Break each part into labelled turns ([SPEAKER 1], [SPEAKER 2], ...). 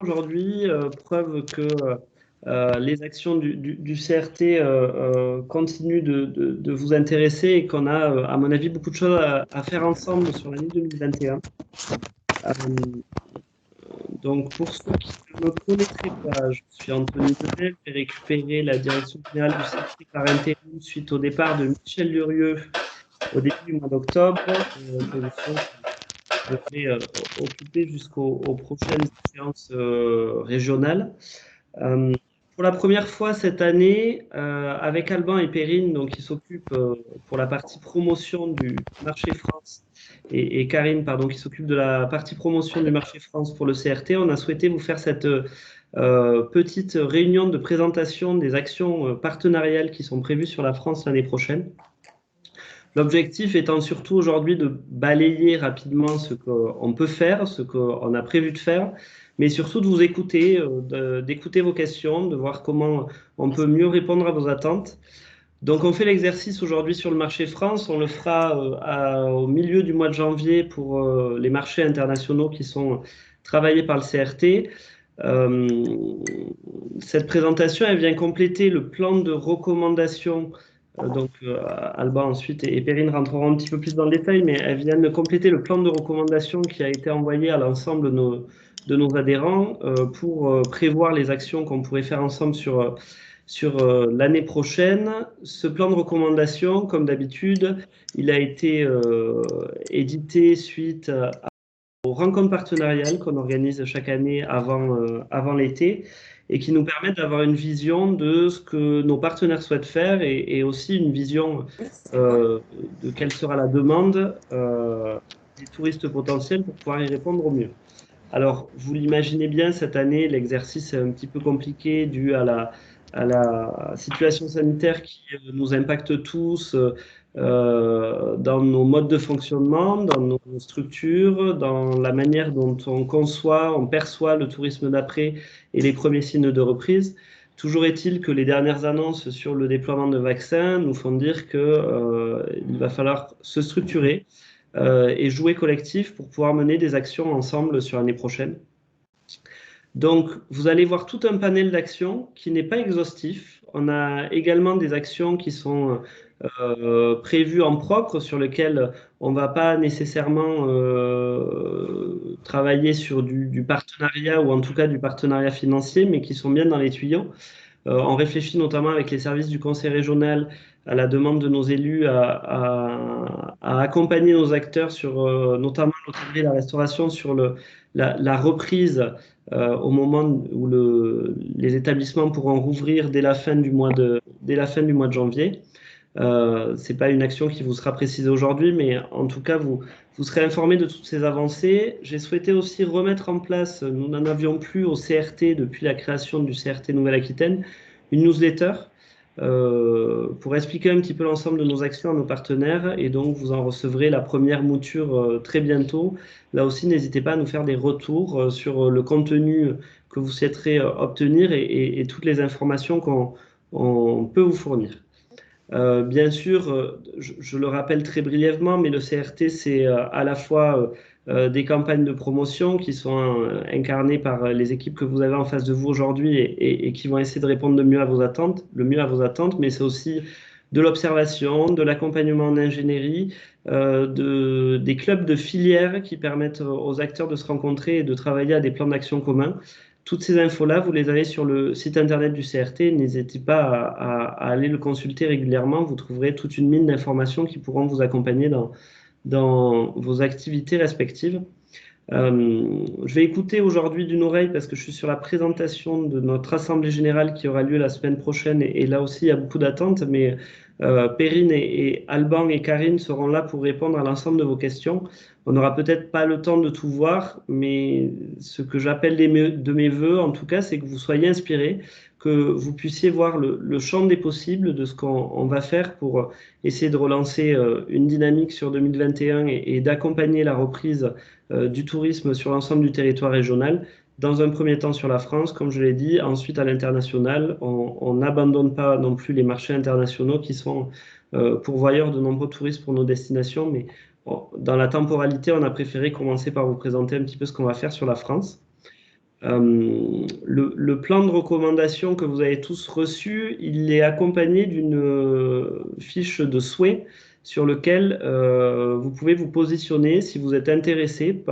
[SPEAKER 1] aujourd'hui, preuve que les actions du CRT continuent de vous intéresser et qu'on a, à mon avis, beaucoup de choses à faire ensemble sur l'année 2021. Euh, donc, pour ceux qui ne me connaîtraient pas, je suis Anthony Bedel, j'ai récupéré la direction générale du CRT par intérim suite au départ de Michel Lurieux au début du mois d'octobre, position que je devrais occuper jusqu'aux prochaines séances régionales. Euh, pour la première fois cette année, avec Alban et Perrine, donc, qui s'occupent pour la partie promotion du marché France, et Karine, pardon, qui s'occupe de la partie promotion du marché France pour le CRT, on a souhaité vous faire cette petite réunion de présentation des actions partenariales qui sont prévues sur la France l'année prochaine. L'objectif étant surtout aujourd'hui de balayer rapidement ce qu'on peut faire, ce qu'on a prévu de faire, mais surtout de vous écouter, d'écouter vos questions, de voir comment on peut mieux répondre à vos attentes. Donc on fait l'exercice aujourd'hui sur le marché France, on le fera au milieu du mois de janvier pour les marchés internationaux qui sont travaillés par le CRT. Euh, Cette présentation, elle vient compléter le plan de recommandation. Alba ensuite et Perrine rentreront un petit peu plus dans le détail, mais elles viennent de compléter le plan de recommandation qui a été envoyé à l'ensemble de nos adhérents pour prévoir les actions qu'on pourrait faire ensemble sur l'année prochaine. Ce plan de recommandation, comme d'habitude, il a été édité suite aux rencontres partenariales qu'on organise chaque année avant l'été et qui nous permettent d'avoir une vision de ce que nos partenaires souhaitent faire et aussi une vision euh, de quelle sera la demande des touristes potentiels pour pouvoir y répondre au mieux. Alors, vous l'imaginez bien, cette année, l'exercice est un petit peu compliqué dû à la situation sanitaire qui nous impacte tous dans nos modes de fonctionnement, dans nos structures, dans la manière dont on conçoit, on perçoit le tourisme d'après et les premiers signes de reprise. Toujours est-il que les dernières annonces sur le déploiement de vaccins nous font dire que, il va falloir se structurer et jouer collectif pour pouvoir mener des actions ensemble sur l'année prochaine. Donc, vous allez voir tout un panel d'actions qui n'est pas exhaustif. On a également des actions qui sont prévues en propre sur lesquelles on ne va pas nécessairement travailler sur du partenariat ou en tout cas du partenariat financier, mais qui sont bien dans les tuyaux. On réfléchit notamment avec les services du conseil régional à la demande de nos élus à accompagner nos acteurs sur notamment l'hôtellerie et la restauration sur la reprise au moment où les établissements pourront rouvrir dès la fin du mois de janvier. Ce n'est pas une action qui vous sera précisée aujourd'hui, mais en tout cas, vous serez informé de toutes ces avancées. J'ai souhaité aussi remettre en place, nous n'en avions plus au CRT depuis la création du CRT Nouvelle-Aquitaine, une newsletter pour expliquer un petit peu l'ensemble de nos actions à nos partenaires. Et donc, vous en recevrez la première mouture très bientôt. Là aussi, n'hésitez pas à nous faire des retours sur le contenu que vous souhaiterez obtenir et toutes les informations qu'on peut vous fournir. Bien sûr, je le rappelle très brièvement, mais le CRT, c'est à la fois des campagnes de promotion qui sont incarnées par les équipes que vous avez en face de vous aujourd'hui et qui vont essayer de répondre le mieux à vos attentes, mais c'est aussi de l'observation, de l'accompagnement en ingénierie, des clubs de filières qui permettent aux acteurs de se rencontrer et de travailler à des plans d'action communs. Toutes ces infos-là, vous les avez sur le site internet du CRT. N'hésitez pas à aller le consulter régulièrement. Vous trouverez toute une mine d'informations qui pourront vous accompagner dans vos activités respectives. Je vais écouter aujourd'hui d'une oreille parce que je suis sur la présentation de notre assemblée générale qui aura lieu la semaine prochaine et là aussi il y a beaucoup d'attentes, mais Perrine et Alban et Karine seront là pour répondre à l'ensemble de vos questions. On n'aura peut-être pas le temps de tout voir, mais ce que j'appelle de mes voeux, en tout cas, c'est que vous soyez inspirés, que vous puissiez voir le champ des possibles de ce qu'on va faire pour essayer de relancer une dynamique sur 2021 et d'accompagner la reprise du tourisme sur l'ensemble du territoire régional. Dans un premier temps sur la France, comme je l'ai dit, ensuite à l'international. On n'abandonne pas non plus les marchés internationaux qui sont pourvoyeurs de nombreux touristes pour nos destinations, mais bon, dans la temporalité, on a préféré commencer par vous présenter un petit peu ce qu'on va faire sur la France. Le plan de recommandation que vous avez tous reçu, il est accompagné d'une fiche de souhait sur lequel vous pouvez vous positionner si vous êtes intéressé.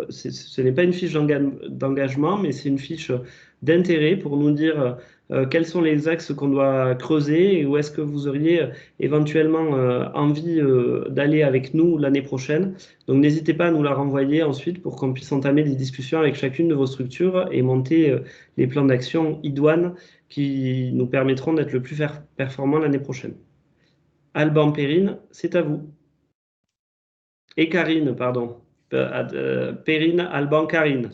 [SPEAKER 1] Ce n'est pas une fiche d'engagement, mais c'est une fiche d'intérêt pour nous dire quels sont les axes qu'on doit creuser et où est-ce que vous auriez éventuellement envie d'aller avec nous l'année prochaine. Donc n'hésitez pas à nous la renvoyer ensuite pour qu'on puisse entamer des discussions avec chacune de vos structures et monter les plans d'action idoines qui nous permettront d'être le plus performants l'année prochaine. Alban, Perrine, c'est à vous. Et Karine, pardon. Perrine, Alban, Karine.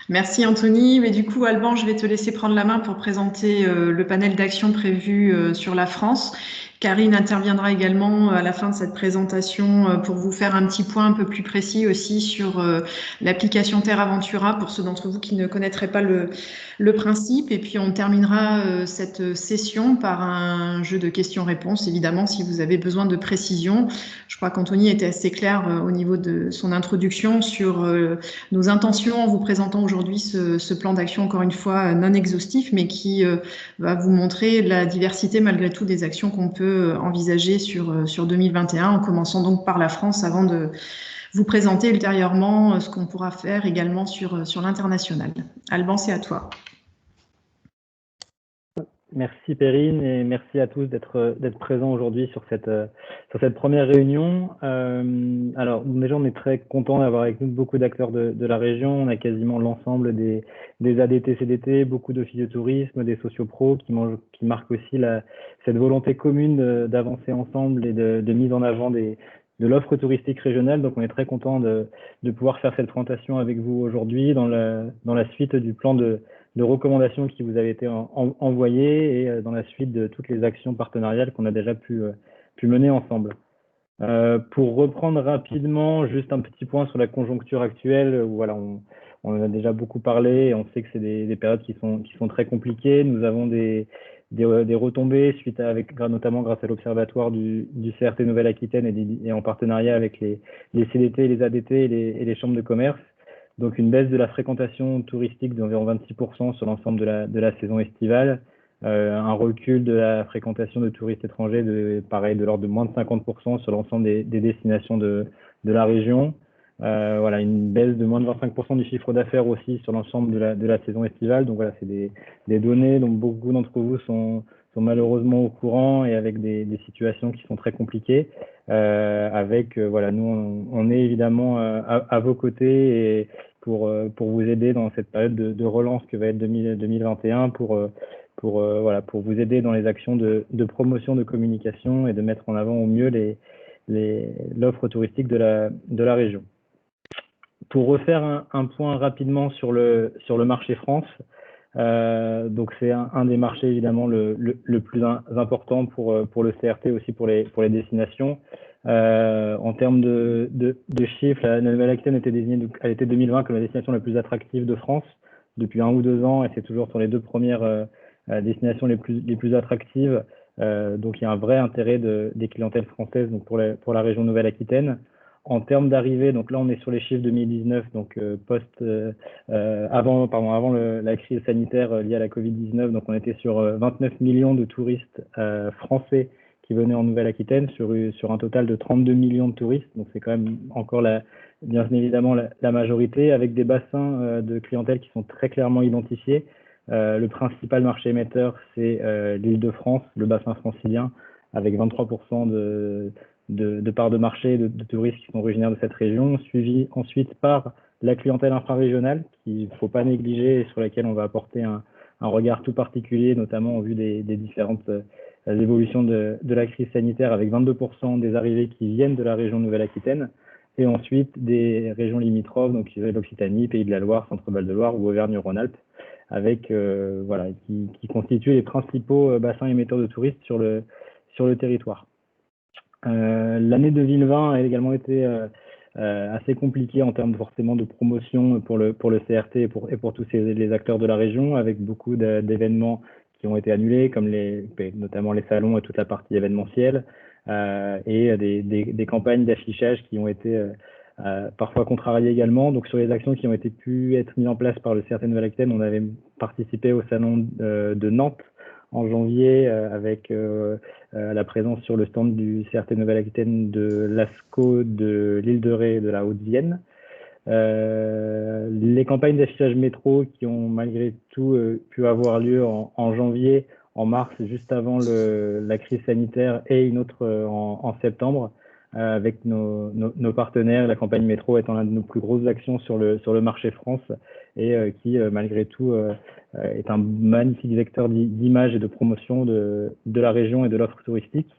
[SPEAKER 2] Merci Anthony. Mais du coup, Alban, je vais te laisser prendre la main pour présenter le panel d'action prévu sur la France. Karine interviendra également à la fin de cette présentation pour vous faire un petit point un peu plus précis aussi sur l'application Terra Ventura pour ceux d'entre vous qui ne connaîtraient pas le principe. Et puis on terminera cette session par un jeu de questions-réponses, évidemment, si vous avez besoin de précision. Je crois qu'Anthony était assez clair au niveau de son introduction sur nos intentions en vous présentant aujourd'hui ce plan d'action, encore une fois, non exhaustif, mais qui va vous montrer la diversité malgré tout des actions qu'on peut envisager sur 2021, en commençant donc par la France avant de vous présenter ultérieurement ce qu'on pourra faire également sur l'international. Alban, c'est à toi.
[SPEAKER 3] Merci Perrine et merci à tous d'être présents aujourd'hui sur cette première réunion. Alors déjà on est très content d'avoir avec nous beaucoup d'acteurs de la région. On a quasiment l'ensemble des ADT, CDT, beaucoup d'offices de tourisme, des sociopros qui marquent aussi cette volonté commune d'avancer ensemble et de mise en avant de l'offre touristique régionale. Donc on est très content de pouvoir faire cette présentation avec vous aujourd'hui dans la suite du plan de recommandations qui vous avaient été envoyées et dans la suite de toutes les actions partenariales qu'on a déjà pu mener ensemble. Pour reprendre rapidement, juste un petit point sur la conjoncture actuelle, où voilà, on en a déjà beaucoup parlé et on sait que c'est des périodes qui sont très compliquées. Nous avons des retombées suite notamment grâce à l'Observatoire du CRT Nouvelle-Aquitaine et en partenariat avec les CDT, les ADT et les chambres de commerce. Donc une baisse de la fréquentation touristique d'environ 26% sur l'ensemble de la saison estivale, un recul de la fréquentation de touristes étrangers de l'ordre de moins de 50% sur l'ensemble des destinations de la région. Voilà, une baisse de moins de 25% du chiffre d'affaires aussi sur l'ensemble de la saison estivale. Donc voilà, c'est des données dont beaucoup d'entre vous sont malheureusement au courant et avec des situations qui sont très compliquées. Voilà, nous on est évidemment à vos côtés et pour vous aider dans cette période de relance que va être 2021 pour vous aider dans les actions de promotion, de communication et de mettre en avant au mieux l'offre touristique de la région. Pour refaire un point rapidement sur le marché France, donc c'est un des marchés évidemment le plus important pour le CRT, aussi pour les destinations. En termes de chiffres, la Nouvelle-Aquitaine était désignée à l'été 2020 comme la destination la plus attractive de France depuis 1 ou 2 ans, et c'est toujours sur les 2 premières destinations les plus attractives. Donc il y a un vrai intérêt des clientèles françaises donc pour la région Nouvelle-Aquitaine. En termes d'arrivée, donc là on est sur les chiffres 2019, donc avant la crise sanitaire liée à la Covid-19, donc on était sur 29 millions de touristes français qui venaient en Nouvelle-Aquitaine sur un total de 32 millions de touristes. Donc c'est quand même encore bien évidemment la majorité, avec des bassins de clientèle qui sont très clairement identifiés. Le principal marché émetteur, c'est l'Île-de-France, le bassin francilien, avec 23% de parts de marché de touristes qui sont originaires de cette région, suivi ensuite par la clientèle infrarégionale, qu'il ne faut pas négliger et sur laquelle on va apporter un regard tout particulier, notamment au vu des différentes évolutions de la crise sanitaire, avec 22% des arrivées qui viennent de la région Nouvelle-Aquitaine, et ensuite des régions limitrophes, donc l'Occitanie, Pays de la Loire, Centre-Val de Loire ou Auvergne-Rhône-Alpes, avec qui constituent les principaux bassins émetteurs de touristes sur le territoire. L'année 2020 a également été assez compliquée en termes forcément de promotion pour le CRT et pour tous les acteurs de la région, avec beaucoup d'événements qui ont été annulés, comme notamment les salons et toute la partie événementielle, et des campagnes d'affichage qui ont été parfois contrariés également. Donc sur les actions qui ont pu être mises en place par le CRT Nouvelle-Aquitaine, on avait participé au salon de Nantes en janvier avec la présence sur le stand du CRT Nouvelle-Aquitaine de l'ASCO, de l'île de Ré et de la Haute-Vienne. Les campagnes d'affichage métro qui ont malgré tout pu avoir lieu en janvier, en mars, juste avant la crise sanitaire, et une autre en septembre, avec nos partenaires, la campagne métro étant l'une de nos plus grosses actions sur le marché France, et qui malgré tout est un magnifique vecteur d'image et de promotion de la région et de l'offre touristique.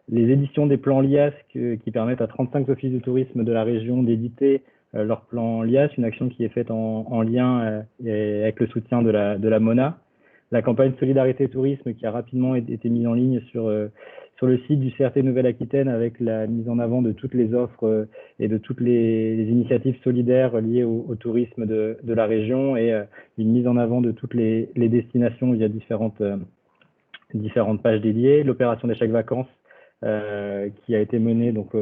[SPEAKER 3] Les éditions des plans LIAS qui permettent à 35 offices de tourisme de la région d'éditer leur plan LIAS, une action qui est faite en lien avec le soutien de la MONA. La campagne Solidarité Tourisme qui a rapidement été mise en ligne sur le site du CRT Nouvelle-Aquitaine, avec la mise en avant de toutes les offres et de toutes les initiatives solidaires liées au tourisme de la région, et une mise en avant de toutes les destinations via différentes pages dédiées. L'opération des chèques vacances qui a été menée donc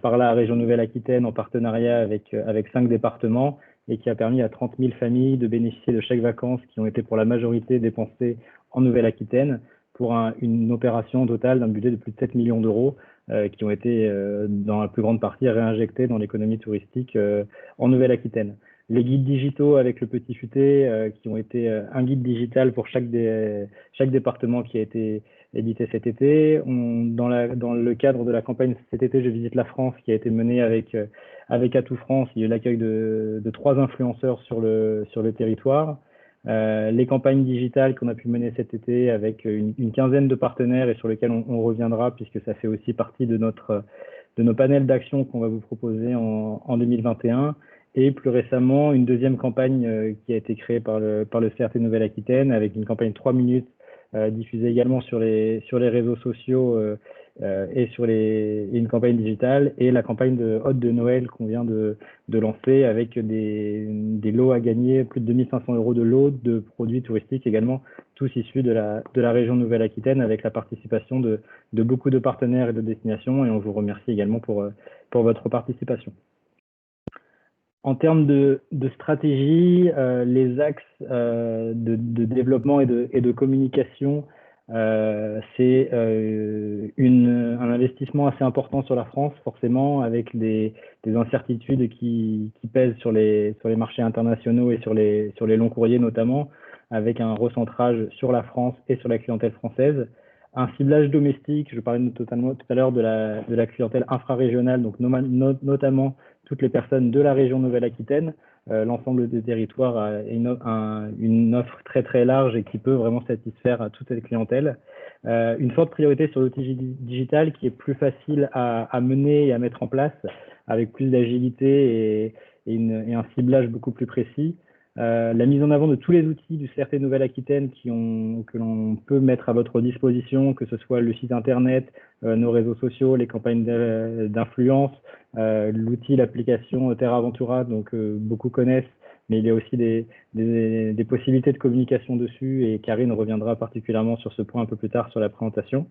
[SPEAKER 3] par la région Nouvelle-Aquitaine en partenariat avec 5 départements, et qui a permis à 30 000 familles de bénéficier de chèques vacances qui ont été pour la majorité dépensés en Nouvelle-Aquitaine, pour une opération totale d'un budget de plus de 7 millions d'euros qui ont été dans la plus grande partie réinjectés dans l'économie touristique en Nouvelle-Aquitaine. Les guides digitaux avec le Petit Futé qui ont été un guide digital pour chaque département qui a été édité cet été. Dans le cadre de la campagne cet été Je visite la France, qui a été menée avec Atout France, il y a eu l'accueil de 3 influenceurs sur le territoire. Les campagnes digitales qu'on a pu mener cet été avec une quinzaine de partenaires, et sur lesquels on reviendra, puisque ça fait aussi partie de nos panels d'action qu'on va vous proposer en 2021. Et plus récemment, une deuxième campagne qui a été créée par le CRT Nouvelle-Aquitaine, avec une campagne 3 minutes diffusée également sur les réseaux sociaux et une campagne digitale, et la campagne de hôte de Noël qu'on vient de lancer, avec des lots à gagner, plus de 2500 € de lots de produits touristiques également, tous issus de la région Nouvelle-Aquitaine, avec la participation de beaucoup de partenaires et de destinations, et on vous remercie également pour votre participation. En termes de stratégie, les axes de développement et de communication, c'est un investissement assez important sur la France, forcément, avec des incertitudes qui pèsent sur les marchés internationaux et sur les longs courriers notamment, avec un recentrage sur la France et sur la clientèle française. Un ciblage domestique, je parlais totalement tout à l'heure de la clientèle infrarégionale, donc notamment toutes les personnes de la région Nouvelle-Aquitaine. L'ensemble des territoires a une offre très très large et qui peut vraiment satisfaire à toute cette clientèle. Une forte priorité sur l'outil digital qui est plus facile à mener et à mettre en place, avec plus d'agilité et un ciblage beaucoup plus précis. La mise en avant de tous les outils du CRT Nouvelle-Aquitaine que l'on peut mettre à votre disposition, que ce soit le site internet, nos réseaux sociaux, les campagnes d'influence, l'application Terra Aventura, donc beaucoup connaissent, mais il y a aussi des possibilités de communication dessus, et Karine reviendra particulièrement sur ce point un peu plus tard sur la présentation.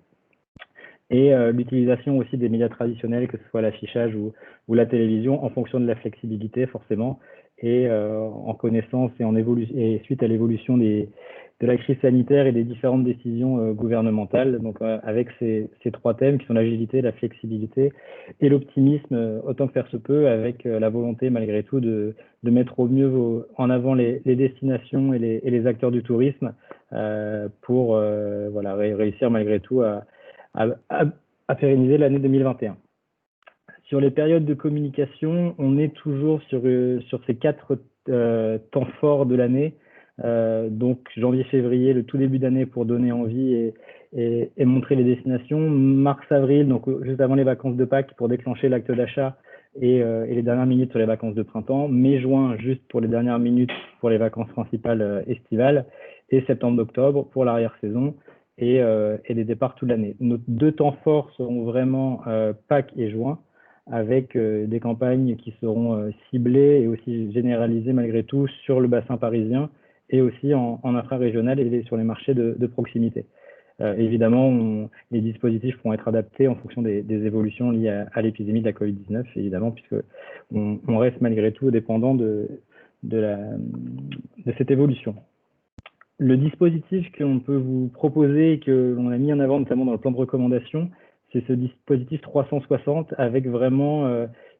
[SPEAKER 3] Et l'utilisation aussi des médias traditionnels, que ce soit l'affichage ou la télévision, en fonction de la flexibilité forcément, et en connaissance et suite à l'évolution de la crise sanitaire et des différentes décisions gouvernementales. Donc avec ces 3 thèmes qui sont l'agilité, la flexibilité et l'optimisme, autant que faire se peut, avec la volonté malgré tout de mettre au mieux en avant les destinations et les acteurs du tourisme pour réussir malgré tout à pérenniser l'année 2021. Sur les périodes de communication, on est toujours sur ces 4 temps forts de l'année. Donc janvier-février, le tout début d'année, pour donner envie et montrer les destinations. Mars-avril, donc juste avant les vacances de Pâques, pour déclencher l'acte d'achat et les dernières minutes sur les vacances de printemps. Mai-juin, juste pour les dernières minutes pour les vacances principales estivales. Et septembre-octobre pour l'arrière-saison et les départs toute l'année. Nos 2 temps forts seront vraiment Pâques et juin, avec des campagnes qui seront ciblées et aussi généralisées malgré tout sur le bassin parisien, et aussi en infrarégional et sur les marchés de proximité. Évidemment, les dispositifs pourront être adaptés en fonction des évolutions liées à l'épidémie de la Covid-19, évidemment, puisque on reste malgré tout dépendant de cette évolution. Le dispositif que l'on peut vous proposer et que l'on a mis en avant notamment dans le plan de recommandation, c'est ce dispositif 360 avec vraiment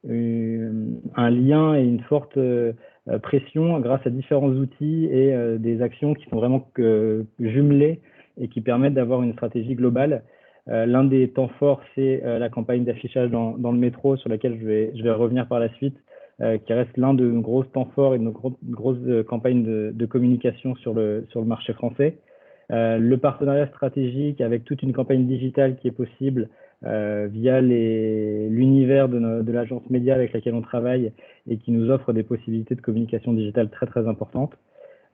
[SPEAKER 3] un lien et une forte pression grâce à différents outils et des actions qui sont vraiment jumelées et qui permettent d'avoir une stratégie globale. L'un des temps forts, c'est la campagne d'affichage dans le métro, sur laquelle je vais revenir par la suite, qui reste l'un de nos gros temps forts et de nos grosses campagnes de communication sur le marché français. Le partenariat stratégique avec toute une campagne digitale qui est possible via l'univers de l'agence média avec laquelle on travaille et qui nous offre des possibilités de communication digitale très très importantes.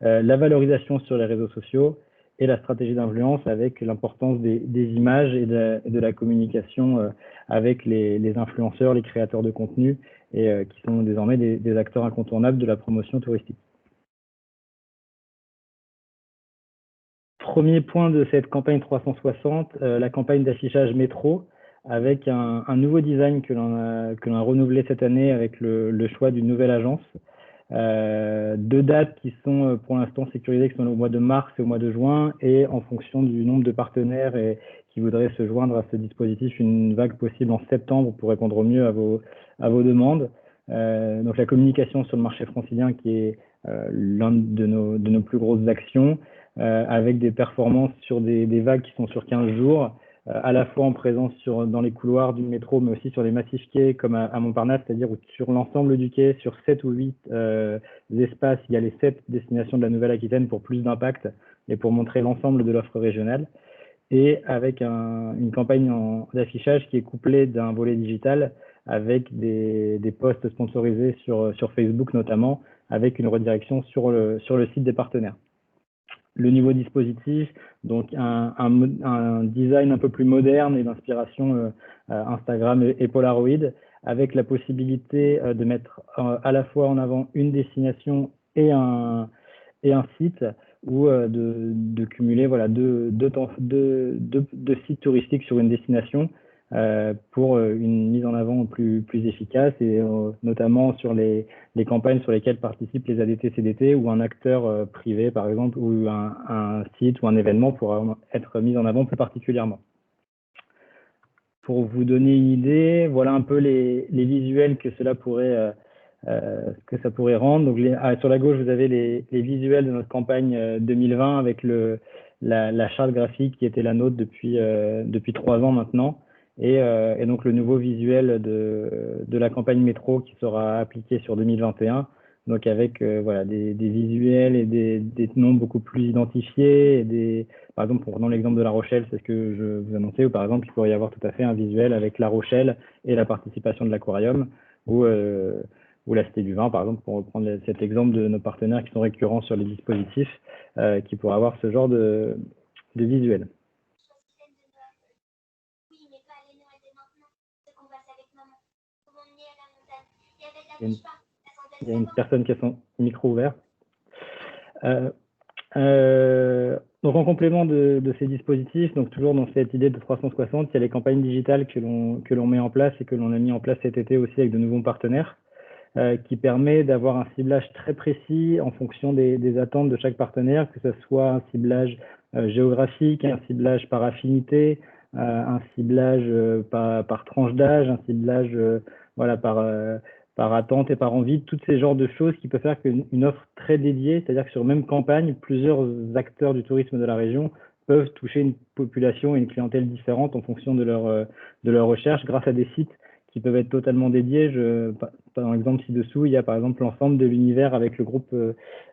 [SPEAKER 3] La valorisation sur les réseaux sociaux et la stratégie d'influence avec l'importance des images et de la communication avec les influenceurs, les créateurs de contenu et qui sont désormais des acteurs incontournables de la promotion touristique. Premier point de cette campagne 360, la campagne d'affichage métro, avec un nouveau design que l'on a renouvelé cette année avec le choix d'une nouvelle agence. Deux dates qui sont pour l'instant sécurisées, qui sont au mois de mars et au mois de juin, et en fonction du nombre de partenaires qui voudraient se joindre à ce dispositif, une vague possible en septembre pour répondre au mieux à vos demandes. Donc la communication sur le marché francilien qui est l'une de nos plus grosses actions, avec des performances sur des vagues qui sont sur 15 jours, à la fois en présence dans les couloirs du métro, mais aussi sur les massifs quais comme à Montparnasse, c'est-à-dire sur l'ensemble du quai, sur 7 ou 8 espaces, il y a les 7 destinations de la Nouvelle-Aquitaine pour plus d'impact et pour montrer l'ensemble de l'offre régionale. Et avec une campagne d'affichage qui est couplée d'un volet digital avec des posts sponsorisés sur Facebook notamment, avec une redirection sur le site des partenaires. Le niveau dispositif, donc un design un peu plus moderne et d'inspiration Instagram et Polaroid, avec la possibilité de mettre à la fois en avant une destination et un site, ou de cumuler voilà, deux sites touristiques sur une destination pour une mise en avant plus efficace, et notamment sur les campagnes sur lesquelles participent les ADT-CDT ou un acteur privé par exemple, ou un site ou un événement pourra être mis en avant plus particulièrement. Pour vous donner une idée, voilà un peu les visuels que ça pourrait rendre. Donc sur la gauche, vous avez les visuels de notre campagne 2020 avec la charte graphique qui était la nôtre depuis 3 ans maintenant. Et donc le nouveau visuel de la campagne métro qui sera appliqué sur 2021, donc avec voilà, des visuels et des noms beaucoup plus identifiés, et par exemple, prenons l'exemple de La Rochelle, c'est ce que je vous annonçais, ou par exemple, il pourrait y avoir tout à fait un visuel avec La Rochelle et la participation de l'aquarium, ou la Cité du Vin, par exemple, pour reprendre cet exemple de nos partenaires qui sont récurrents sur les dispositifs, qui pourraient avoir ce genre de visuel. Il y a une personne qui a son micro ouvert. Donc en complément de ces dispositifs, donc toujours dans cette idée de 360, il y a les campagnes digitales que l'on met en place et que l'on a mis en place cet été aussi avec de nouveaux partenaires, qui permet d'avoir un ciblage très précis en fonction des attentes de chaque partenaire, que ce soit un ciblage géographique, un ciblage par affinité, un ciblage par tranche d'âge, un ciblage voilà, par attente et par envie, tous ces genres de choses qui peuvent faire qu'une offre très dédiée, c'est-à-dire que sur même campagne, plusieurs acteurs du tourisme de la région peuvent toucher une population et une clientèle différente en fonction de leur recherche, grâce à des sites qui peuvent être totalement dédiés. Par exemple, ci-dessous, il y a par exemple l'ensemble de l'univers avec le groupe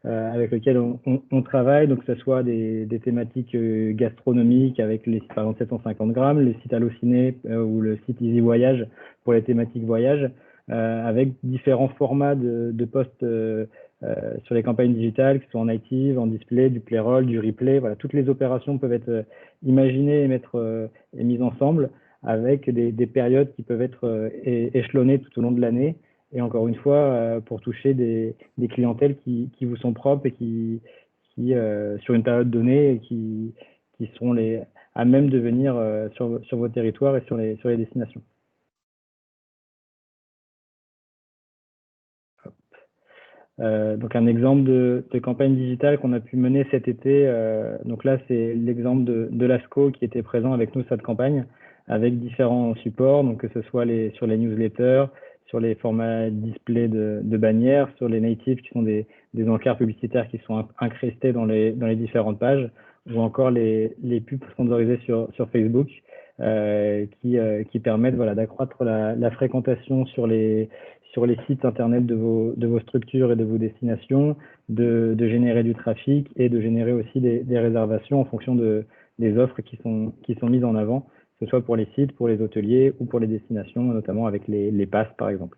[SPEAKER 3] avec lequel on travaille, donc que ce soit des thématiques gastronomiques avec les sites par exemple 750 grammes, les sites Allociné ou le site Easy Voyage pour les thématiques voyage, avec différents formats de posts sur les campagnes digitales, qui sont en native, en display, du play-roll, du replay. Voilà, toutes les opérations peuvent être imaginées et mises ensemble, avec des périodes qui peuvent être échelonnées tout au long de l'année. Et encore une fois, pour toucher des clientèles qui vous sont propres et qui sur une période donnée, qui sont à même de venir sur vos territoires et sur les destinations. Donc un exemple de campagne digitale qu'on a pu mener cet été. Donc là, c'est l'exemple de l'ASCO qui était présent avec nous cette campagne, avec différents supports, donc que ce soit sur les newsletters, sur les formats display de bannières, sur les natives qui sont des encarts publicitaires qui sont incrustés dans les différentes pages, ou encore les pubs sponsorisées sur Facebook qui permettent d'accroître la fréquentation sur les sites internet de vos structures et de vos destinations, de générer du trafic et de générer aussi des réservations en fonction des offres qui sont mises en avant, que ce soit pour les sites, pour les hôteliers ou pour les destinations, notamment avec les passes par exemple.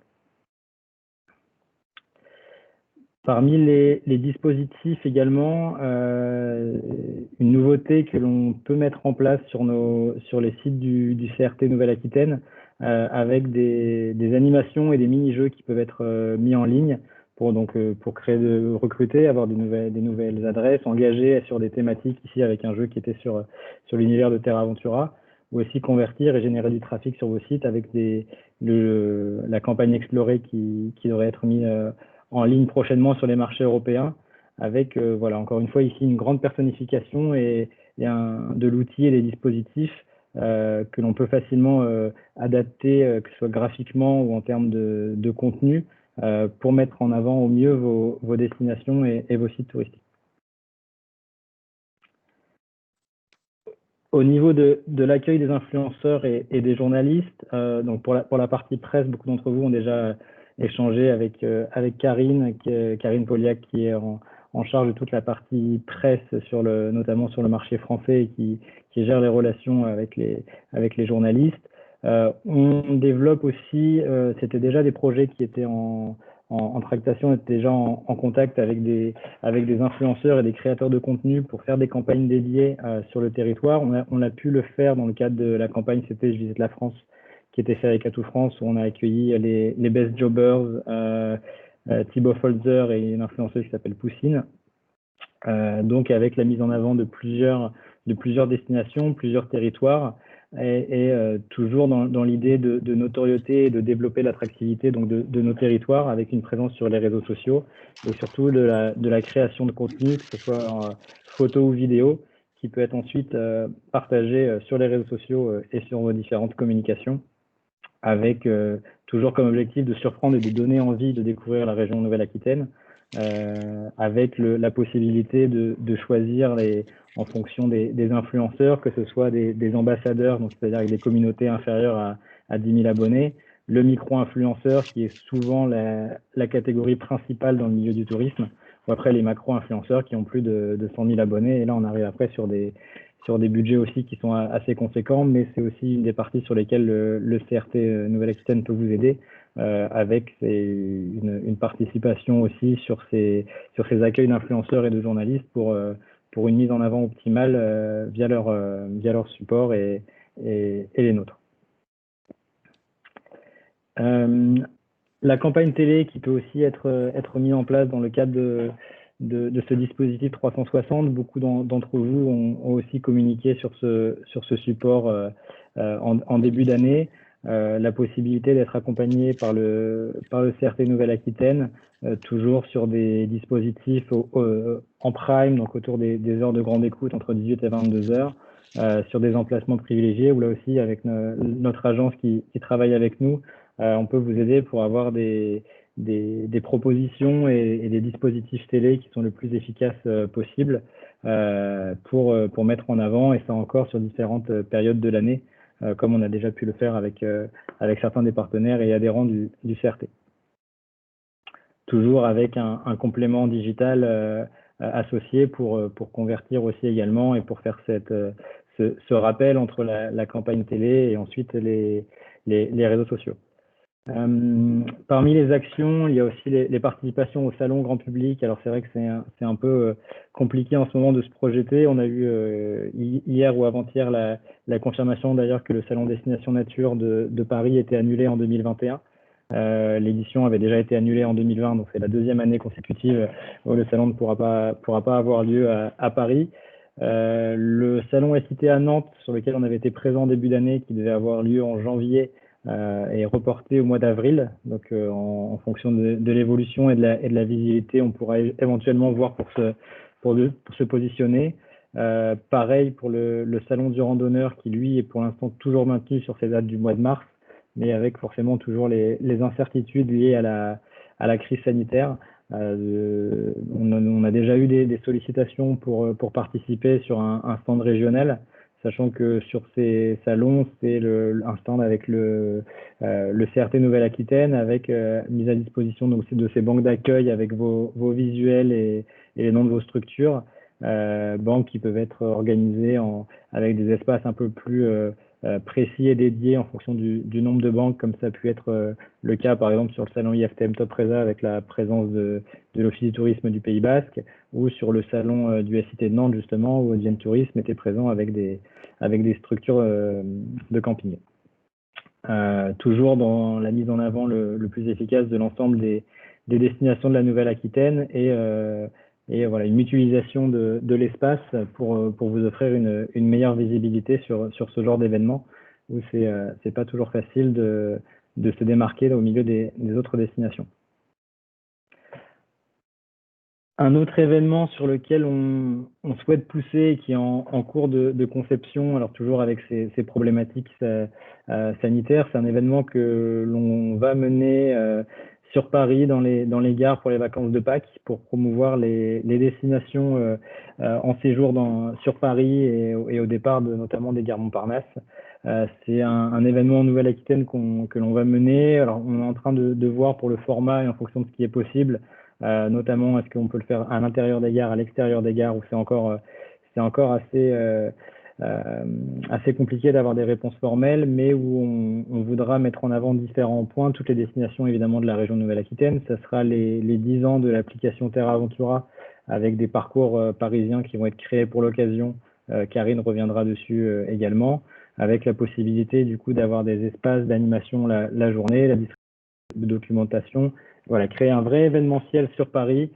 [SPEAKER 3] Parmi les dispositifs également, une nouveauté que l'on peut mettre en place sur les sites du CRT Nouvelle-Aquitaine, avec des animations et des mini-jeux qui peuvent être mis en ligne pour recruter, avoir des nouvelles adresses, engager sur des thématiques, ici avec un jeu qui était sur l'univers de Terra Ventura, ou aussi convertir et générer du trafic sur vos sites avec la campagne Explorer qui devrait être mise en ligne prochainement sur les marchés européens, avec encore une fois ici une grande personnification et de l'outil et des dispositifs que l'on peut facilement adapter, que ce soit graphiquement ou en termes de contenu, pour mettre en avant au mieux vos destinations et vos sites touristiques. Au niveau de l'accueil des influenceurs et des journalistes, donc pour la partie presse, beaucoup d'entre vous ont déjà échangé avec Karine Poliak, qui est en charge de toute la partie presse, notamment sur le marché français, et qui gère les relations avec les journalistes. On développe aussi, c'était déjà des projets qui étaient en tractation, étaient déjà en contact avec des influenceurs et des créateurs de contenu pour faire des campagnes dédiées sur le territoire. On a pu le faire dans le cadre de la campagne C'était Je visite la France, qui était fait avec Atout France, où on a accueilli les best jobbers, Thibaut Folzer et une influenceuse qui s'appelle Poussine. Donc avec la mise en avant de plusieurs destinations, plusieurs territoires, et toujours dans l'idée de notoriété et de développer l'attractivité de nos territoires avec une présence sur les réseaux sociaux et surtout de la création de contenu, que ce soit en photo ou vidéo, qui peut être ensuite partagé sur les réseaux sociaux et sur vos différentes communications, avec toujours comme objectif de surprendre et de donner envie de découvrir la région Nouvelle-Aquitaine, avec la possibilité de choisir en fonction des influenceurs, que ce soit des ambassadeurs, donc c'est-à-dire avec des communautés inférieures à 10 000 abonnés, le micro-influenceur qui est souvent la catégorie principale dans le milieu du tourisme, ou après les macro-influenceurs qui ont plus de 100 000 abonnés, et là on arrive après sur des budgets aussi qui sont assez conséquents, mais c'est aussi une des parties sur lesquelles le CRT Nouvelle-Aquitaine peut vous aider, avec une participation aussi sur ces accueils d'influenceurs et de journalistes pour une mise en avant optimale via leur support et les nôtres. La campagne télé qui peut aussi être mise en place dans le cadre de ce dispositif 360, beaucoup d'entre vous ont aussi communiqué sur ce support en début d'année. La possibilité d'être accompagné par le CRT Nouvelle-Aquitaine, toujours sur des dispositifs en prime, donc autour des heures de grande écoute entre 18 et 22 heures, sur des emplacements privilégiés, où là aussi avec notre agence qui travaille avec nous, on peut vous aider pour avoir des propositions et des dispositifs télé qui sont le plus efficaces possible pour mettre en avant, et ça encore sur différentes périodes de l'année, comme on a déjà pu le faire avec certains des partenaires et adhérents du CRT. Toujours avec un complément digital associé pour convertir aussi également et pour faire ce rappel entre la campagne télé et ensuite les réseaux sociaux. Parmi les actions, il y a aussi les participations au salon grand public. Alors c'est vrai que c'est un peu compliqué en ce moment de se projeter. On a eu hier ou avant-hier la confirmation d'ailleurs que le salon Destination Nature de Paris était annulé en 2021. L'édition avait déjà été annulée en 2020, donc c'est la deuxième année consécutive où le salon ne pourra pas avoir lieu à Paris. Le salon SIT à Nantes, sur lequel on avait été présent en début d'année, qui devait avoir lieu en janvier, est reporté au mois d'avril. Donc, en fonction de l'évolution et de la visibilité, on pourra éventuellement voir pour se positionner. Pareil pour le salon du randonneur, qui lui est pour l'instant toujours maintenu sur ses dates du mois de mars, mais avec forcément toujours les incertitudes liées à la crise sanitaire. On a déjà eu des sollicitations pour participer sur un stand régional, sachant que sur ces salons, c'est un stand avec le CRT Nouvelle-Aquitaine, avec mise à disposition donc, de ces banques d'accueil avec vos visuels et les noms de vos structures, banques qui peuvent être organisées avec des espaces un peu plus précis et dédiés en fonction du nombre de banques, comme ça a pu être le cas par exemple sur le salon IFTM Top Reza avec la présence de l'Office du tourisme du Pays Basque, ou sur le salon du SIT de Nantes justement, où Audienne Tourisme était présent avec des structures de camping. Toujours dans la mise en avant le plus efficace de l'ensemble des destinations de la Nouvelle-Aquitaine et voilà, une mutualisation de l'espace pour vous offrir une meilleure visibilité sur ce genre d'événement où c'est pas toujours facile de se démarquer au milieu des autres destinations. Un autre événement sur lequel on souhaite pousser et qui est en cours de conception, alors toujours avec ces problématiques sanitaires, c'est un événement que l'on va mener sur Paris, dans les gares pour les vacances de Pâques, pour promouvoir les destinations en séjour sur Paris et au départ notamment des gares Montparnasse. C'est un événement en Nouvelle-Aquitaine que l'on va mener. Alors, on est en train de voir pour le format et en fonction de ce qui est possible, notamment est-ce qu'on peut le faire à l'intérieur des gares, à l'extérieur des gares, où c'est encore assez compliqué d'avoir des réponses formelles, mais où on voudra mettre en avant différents points, toutes les destinations évidemment de la région de Nouvelle-Aquitaine. Ça sera les 10 ans de l'application Terra Aventura, avec des parcours parisiens qui vont être créés pour l'occasion. Karine reviendra dessus également, avec la possibilité du coup d'avoir des espaces d'animation la journée, la distribution de documentation. Voilà, créer un vrai événementiel sur Paris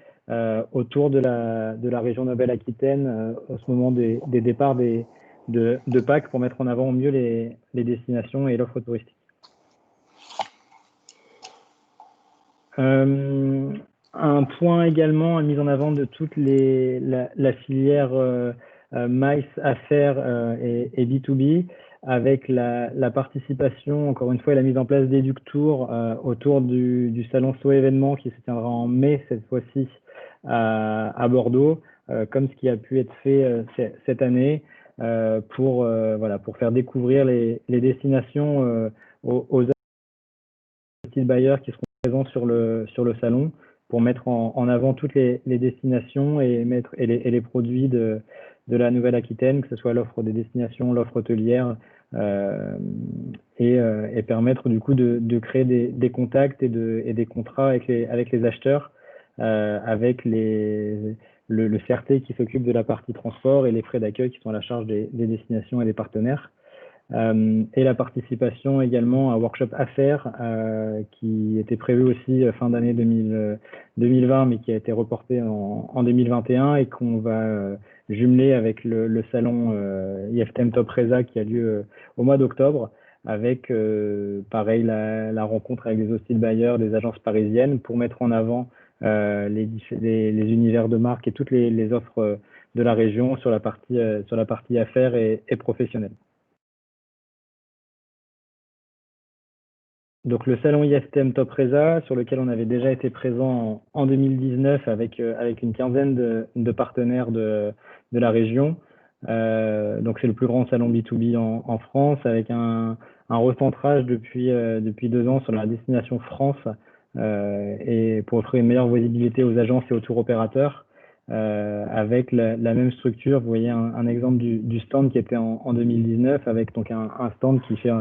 [SPEAKER 3] autour de la région Nouvelle-Aquitaine au moment des départs de Pâques, pour mettre en avant au mieux les destinations et l'offre touristique. Un point également, mise en avant de toute la filière MICE, affaires et B2B, avec la participation, encore une fois, et la mise en place d'EducTour autour du salon SO événement qui se tiendra en mai cette fois-ci à Bordeaux, comme ce qui a pu être fait cette année pour faire découvrir les destinations aux bailleurs qui seront présents sur le salon, pour mettre en avant toutes les destinations et les produits de la Nouvelle-Aquitaine, que ce soit l'offre des destinations, l'offre hôtelière, et permettre du coup de créer des contacts et des contrats avec les acheteurs, avec le CRT qui s'occupe de la partie transport et les frais d'accueil qui sont à la charge des destinations et des partenaires. Et la participation également à Workshop Affaires qui était prévu aussi fin d'année 2020, mais qui a été reporté en 2021 et qu'on va jumeler avec le salon IFTM Top Reza qui a lieu au mois d'octobre, avec pareil la rencontre avec des hostile buyers, des agences parisiennes, pour mettre en avant les univers de marque et toutes les offres de la région sur la partie affaires et professionnelle. Donc le salon IFTM Top Reza, sur lequel on avait déjà été présent en 2019 avec une quinzaine de partenaires de la région. Donc c'est le plus grand salon B2B en France, avec un recentrage depuis 2 ans sur la destination France, et pour offrir une meilleure visibilité aux agences et aux tour opérateurs. Avec la même structure. Vous voyez un exemple du stand qui était en 2019, avec donc un stand qui fait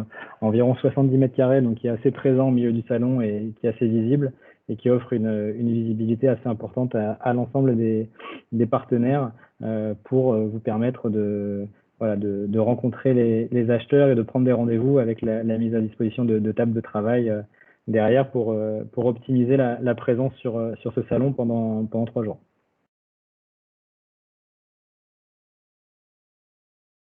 [SPEAKER 3] environ 70 mètres carrés, donc qui est assez présent au milieu du salon et qui est assez visible, et qui offre une visibilité assez importante à l'ensemble des partenaires, pour vous permettre de rencontrer les acheteurs et de prendre des rendez-vous, avec la mise à disposition de tables de travail derrière pour optimiser la présence sur ce salon pendant 3 jours.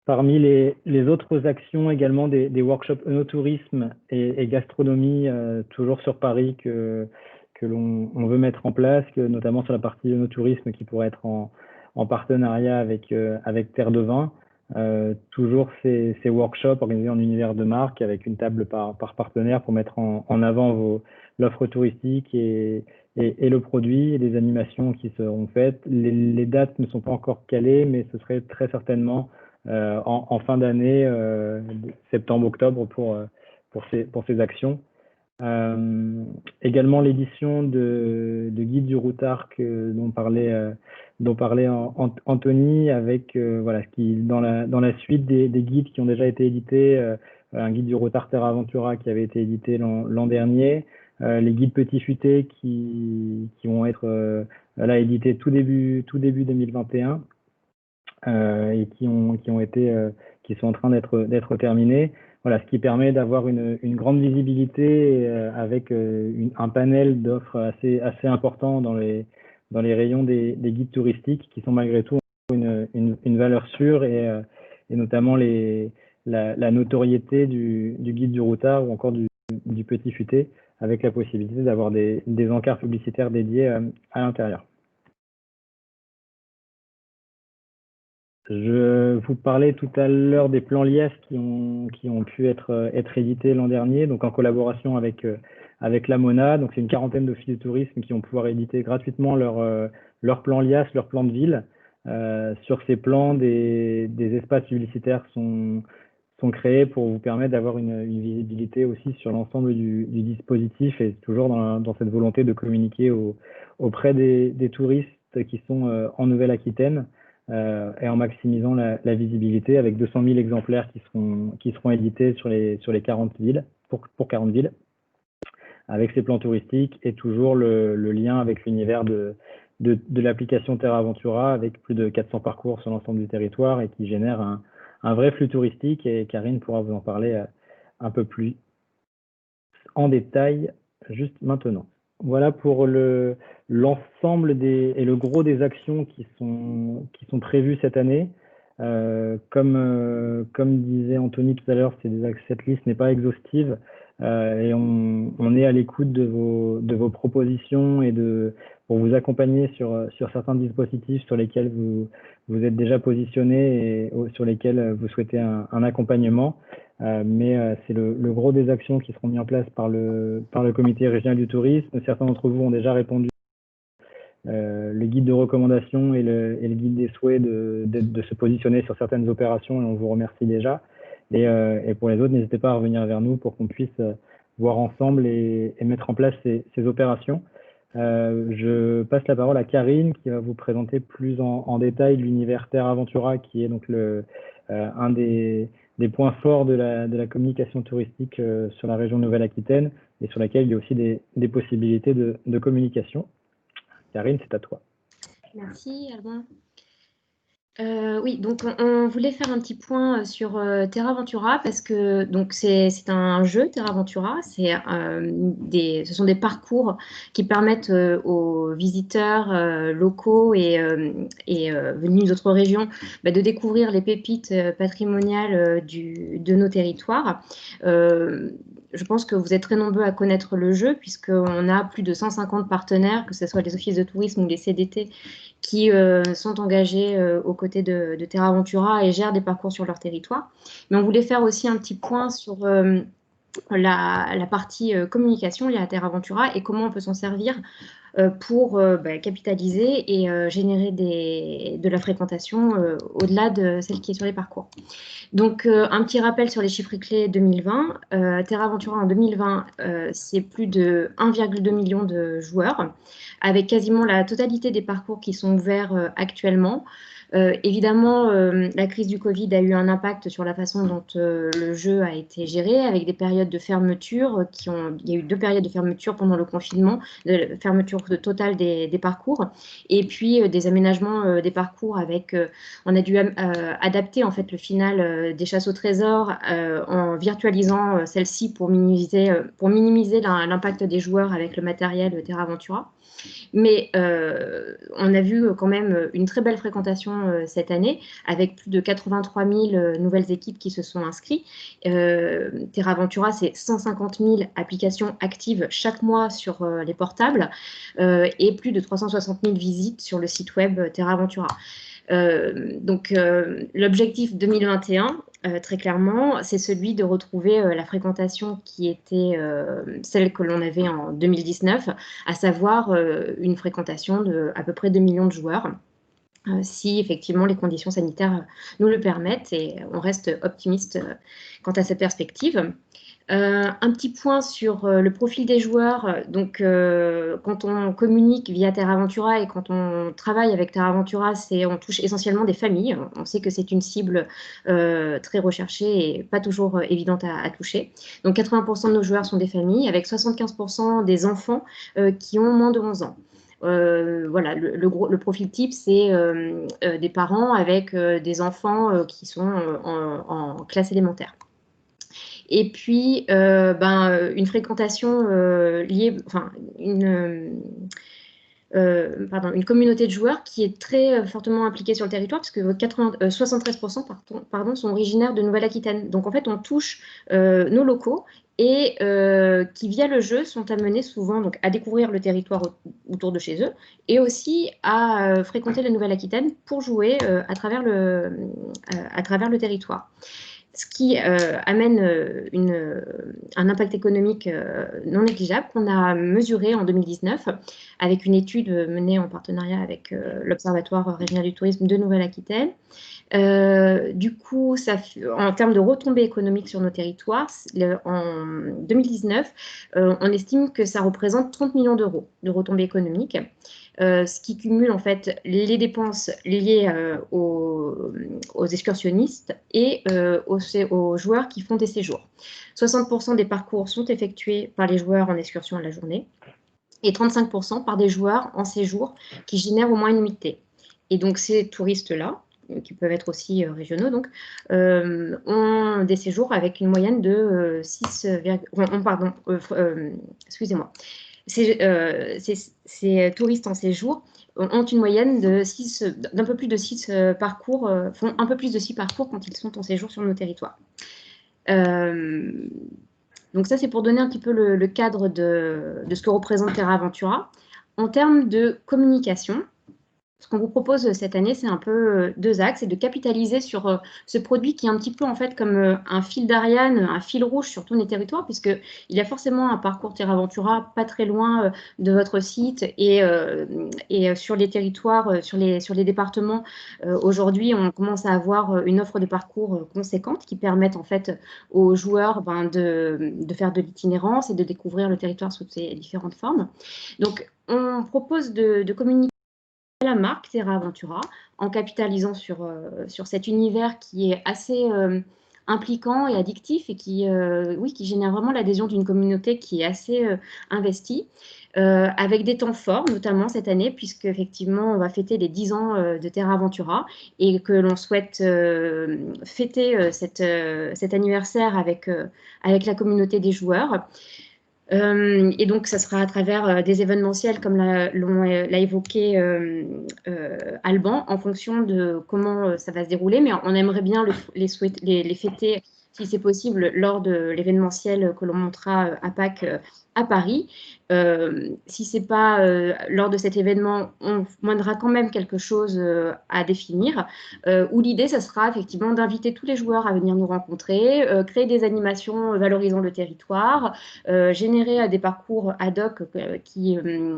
[SPEAKER 3] Parmi les autres actions également, des workshops œnotourisme et gastronomie, toujours sur Paris, que l'on veut mettre en place, notamment sur la partie œnotourisme qui pourrait être en partenariat avec Terre de Vin. Toujours ces workshops organisés en univers de marque avec une table par partenaire pour mettre en avant l'offre touristique et le produit et les animations qui seront faites. Les dates ne sont pas encore calées, mais ce serait très certainement en fin d'année, septembre-octobre pour ces actions. Également l'édition de Guide du routard dont parlait Anthony, avec voilà, dans la suite des guides qui ont déjà été édités, un guide du routard Terra Aventura qui avait été édité l'an dernier, les guides Petit Futé qui vont être là édités tout début 2021 et qui sont en train d'être terminés. Voilà, ce qui permet d'avoir une grande visibilité avec un panel d'offres assez important dans les rayons des guides touristiques qui sont malgré tout une valeur sûre et notamment la notoriété du guide du routard ou encore du Petit Futé, avec la possibilité d'avoir des encarts publicitaires dédiés à l'intérieur. Je vous parlais tout à l'heure des plans Liesse qui ont pu être édités l'an dernier, donc en collaboration avec la Mona. Donc c'est une quarantaine d'offices de tourisme qui vont pouvoir éditer gratuitement leur plan Liesse, leur plan de ville. Sur ces plans, des espaces publicitaires sont créés pour vous permettre d'avoir une visibilité aussi sur l'ensemble du dispositif, et toujours dans cette volonté de communiquer auprès des touristes qui sont en Nouvelle-Aquitaine. Et en maximisant la visibilité avec 200 000 exemplaires qui seront édités sur les 40 villes, pour 40 villes, avec ces plans touristiques et toujours le lien avec l'univers de l'application Terra Aventura, avec plus de 400 parcours sur l'ensemble du territoire et qui génère un vrai flux touristique, et Karine pourra vous en parler un peu plus en détail juste maintenant. Voilà pour l'ensemble et le gros des actions qui sont prévues cette année. Comme disait Anthony tout à l'heure, cette liste n'est pas exhaustive et on est à l'écoute de vos propositions et pour vous accompagner sur certains dispositifs sur lesquels vous êtes déjà positionnés et sur lesquels vous souhaitez un accompagnement. Mais c'est le gros des actions qui seront mises en place par le comité régional du tourisme. Certains d'entre vous ont déjà répondu. Le guide de recommandation et le guide des souhaits de se positionner sur certaines opérations, et on vous remercie déjà. Et pour les autres, n'hésitez pas à revenir vers nous pour qu'on puisse voir ensemble et mettre en place ces opérations. Je passe la parole à Karine qui va vous présenter plus en détail l'univers Terra Aventura, qui est donc un des points forts de la communication touristique sur la région Nouvelle-Aquitaine, et sur laquelle il y a aussi des possibilités de communication. Karine, c'est à toi.
[SPEAKER 4] Merci, Albin. Oui, donc on voulait faire un petit point sur Terra Aventura, parce que donc c'est un jeu, Terra Aventura. Ce sont des parcours qui permettent aux visiteurs locaux et venus d'autres régions de découvrir les pépites patrimoniales de nos territoires. Je pense que vous êtes très nombreux à connaître le jeu, puisqu'on a plus de 150 partenaires, que ce soit les offices de tourisme ou les CDT, qui sont engagés aux côtés de Terra Aventura et gèrent des parcours sur leur territoire. Mais on voulait faire aussi un petit point sur la partie communication liée à Terra Aventura et comment on peut s'en servir pour capitaliser et générer de la fréquentation au-delà de celle qui est sur les parcours. Donc, un petit rappel sur les chiffres clés 2020. Terra Aventura en 2020, c'est plus de 1,2 million de joueurs, avec quasiment la totalité des parcours qui sont ouverts actuellement. Évidemment, la crise du Covid a eu un impact sur la façon dont le jeu a été géré, avec des périodes de fermeture. Il y a eu 2 périodes de fermeture pendant le confinement, de fermeture nombre total des parcours, et puis des aménagements des parcours avec, on a dû adapter en fait le final des chasses au trésor en virtualisant celle-ci pour minimiser l'impact des joueurs avec le matériel Terra Ventura. Mais on a vu quand même une très belle fréquentation cette année, avec plus de 83 000 nouvelles équipes qui se sont inscrites. Terra Ventura, c'est 150 000 applications actives chaque mois sur les portables et plus de 360 000 visites sur le site web Terra Ventura. Donc l'objectif 2021, très clairement, c'est celui de retrouver la fréquentation qui était celle que l'on avait en 2019, à savoir une fréquentation de à peu près 2 millions de joueurs, si effectivement les conditions sanitaires nous le permettent, et on reste optimiste quant à cette perspective. Un petit point sur le profil des joueurs. Donc, quand on communique via Terra Ventura et quand on travaille avec Terra Ventura, on touche essentiellement des familles. On sait que c'est une cible très recherchée et pas toujours évidente à toucher. Donc, 80% de nos joueurs sont des familles, avec 75% des enfants qui ont moins de 11 ans. Voilà, le profil type, c'est des parents avec des enfants qui sont en classe élémentaire. Et puis, une fréquentation liée, enfin, une communauté de joueurs qui est très fortement impliquée sur le territoire, puisque 73% sont originaires de Nouvelle-Aquitaine. Donc, en fait, on touche nos locaux et qui, via le jeu, sont amenés souvent donc, à découvrir le territoire autour de chez eux et aussi à fréquenter la Nouvelle-Aquitaine pour jouer à travers le territoire. Ce qui amène un impact économique non négligeable qu'on a mesuré en 2019 avec une étude menée en partenariat avec l'Observatoire régional du tourisme de Nouvelle-Aquitaine. Du coup, en termes de retombées économiques sur nos territoires, en 2019, on estime que ça représente 30 millions d'euros de retombées économiques. Ce qui cumule en fait les dépenses liées aux excursionnistes et aux joueurs qui font des séjours. 60% des parcours sont effectués par les joueurs en excursion à la journée et 35% par des joueurs en séjour qui génèrent au moins une nuitée. Et donc ces touristes-là, qui peuvent être aussi régionaux, donc, ont des séjours avec une moyenne de 6, excusez-moi. Ces touristes en séjour ont une moyenne d'un peu plus de 6 parcours, font un peu plus de 6 parcours quand ils sont en séjour sur nos territoires. Donc ça, c'est pour donner un petit peu le cadre de ce que représente Terra Ventura. En termes de communication, ce qu'on vous propose cette année, c'est un peu 2 axes, c'est de capitaliser sur ce produit qui est un petit peu en fait comme un fil d'Ariane, un fil rouge sur tous les territoires, puisqu'il y a forcément un parcours Terra Ventura pas très loin de votre site et sur les territoires, sur les départements, aujourd'hui, on commence à avoir une offre de parcours conséquente qui permettent en fait aux joueurs de faire de l'itinérance et de découvrir le territoire sous ses différentes formes. Donc, on propose de communiquer la marque Terra Ventura en capitalisant sur cet univers qui est assez impliquant et addictif et qui génère vraiment l'adhésion d'une communauté qui est assez investie, avec des temps forts, notamment cette année, puisque effectivement on va fêter les 10 ans de Terra Ventura et que l'on souhaite fêter cet anniversaire avec la communauté des joueurs. Et donc, ça sera à travers des événementiels, comme l'a évoqué Alban, en fonction de comment ça va se dérouler. Mais on aimerait bien les fêter, si c'est possible, lors de l'événementiel que l'on montrera à Pâques à Paris. Si ce n'est pas lors de cet événement, on mènera quand même quelque chose à définir, où l'idée, ça sera effectivement d'inviter tous les joueurs à venir nous rencontrer, créer des animations valorisant le territoire, générer des parcours ad hoc qui,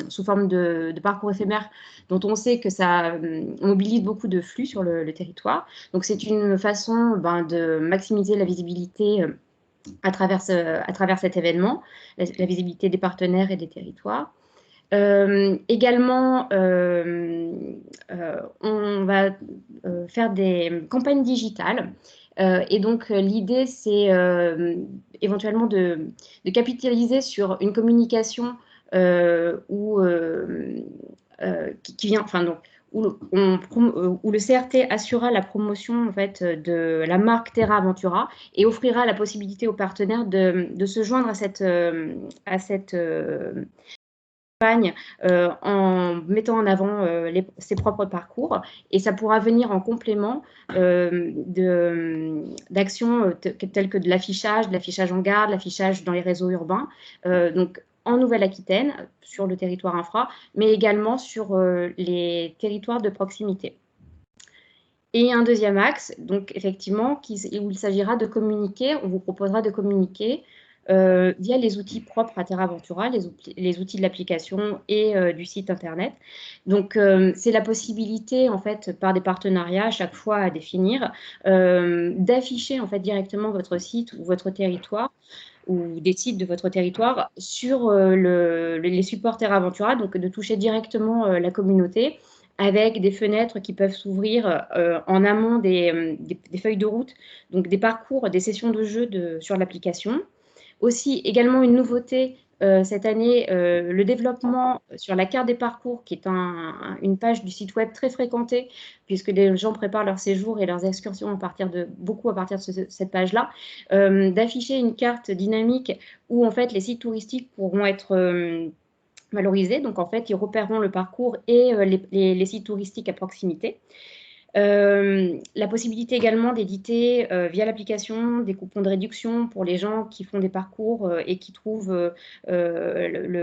[SPEAKER 4] sous forme de parcours éphémères, dont on sait que ça mobilise beaucoup de flux sur le territoire. Donc, c'est une façon de maximiser la visibilité à travers cet événement, la visibilité des partenaires et des territoires. Également, on va faire des campagnes digitales. Et donc, l'idée, c'est éventuellement de capitaliser sur une communication qui vient, enfin donc, où le CRT assurera la promotion en fait, de la marque Terra Aventura et offrira la possibilité aux partenaires de se joindre à cette campagne en mettant en avant ses propres parcours, et ça pourra venir en complément d'actions telles que de l'affichage en gare, de l'affichage dans les réseaux urbains, donc en Nouvelle-Aquitaine, sur le territoire infra, mais également sur les territoires de proximité. Et un deuxième axe, donc effectivement, où il s'agira de communiquer, on vous proposera de communiquer via les outils propres à Terra Aventura, les outils de l'application et du site internet. Donc, c'est la possibilité, en fait, par des partenariats à chaque fois à définir, d'afficher en fait directement votre site ou votre territoire, ou des sites de votre territoire sur les supports Terra Aventura, donc de toucher directement la communauté avec des fenêtres qui peuvent s'ouvrir en amont des feuilles de route, donc des parcours, des sessions de jeu sur l'application. Aussi, également une nouveauté cette année, le développement sur la carte des parcours, qui est une page du site web très fréquentée, puisque les gens préparent leur séjour et leurs excursions beaucoup à partir de cette page-là, d'afficher une carte dynamique où en fait les sites touristiques pourront être valorisés. Donc en fait, ils repéreront le parcours et les sites touristiques à proximité. La possibilité également d'éditer via l'application des coupons de réduction pour les gens qui font des parcours et qui trouvent le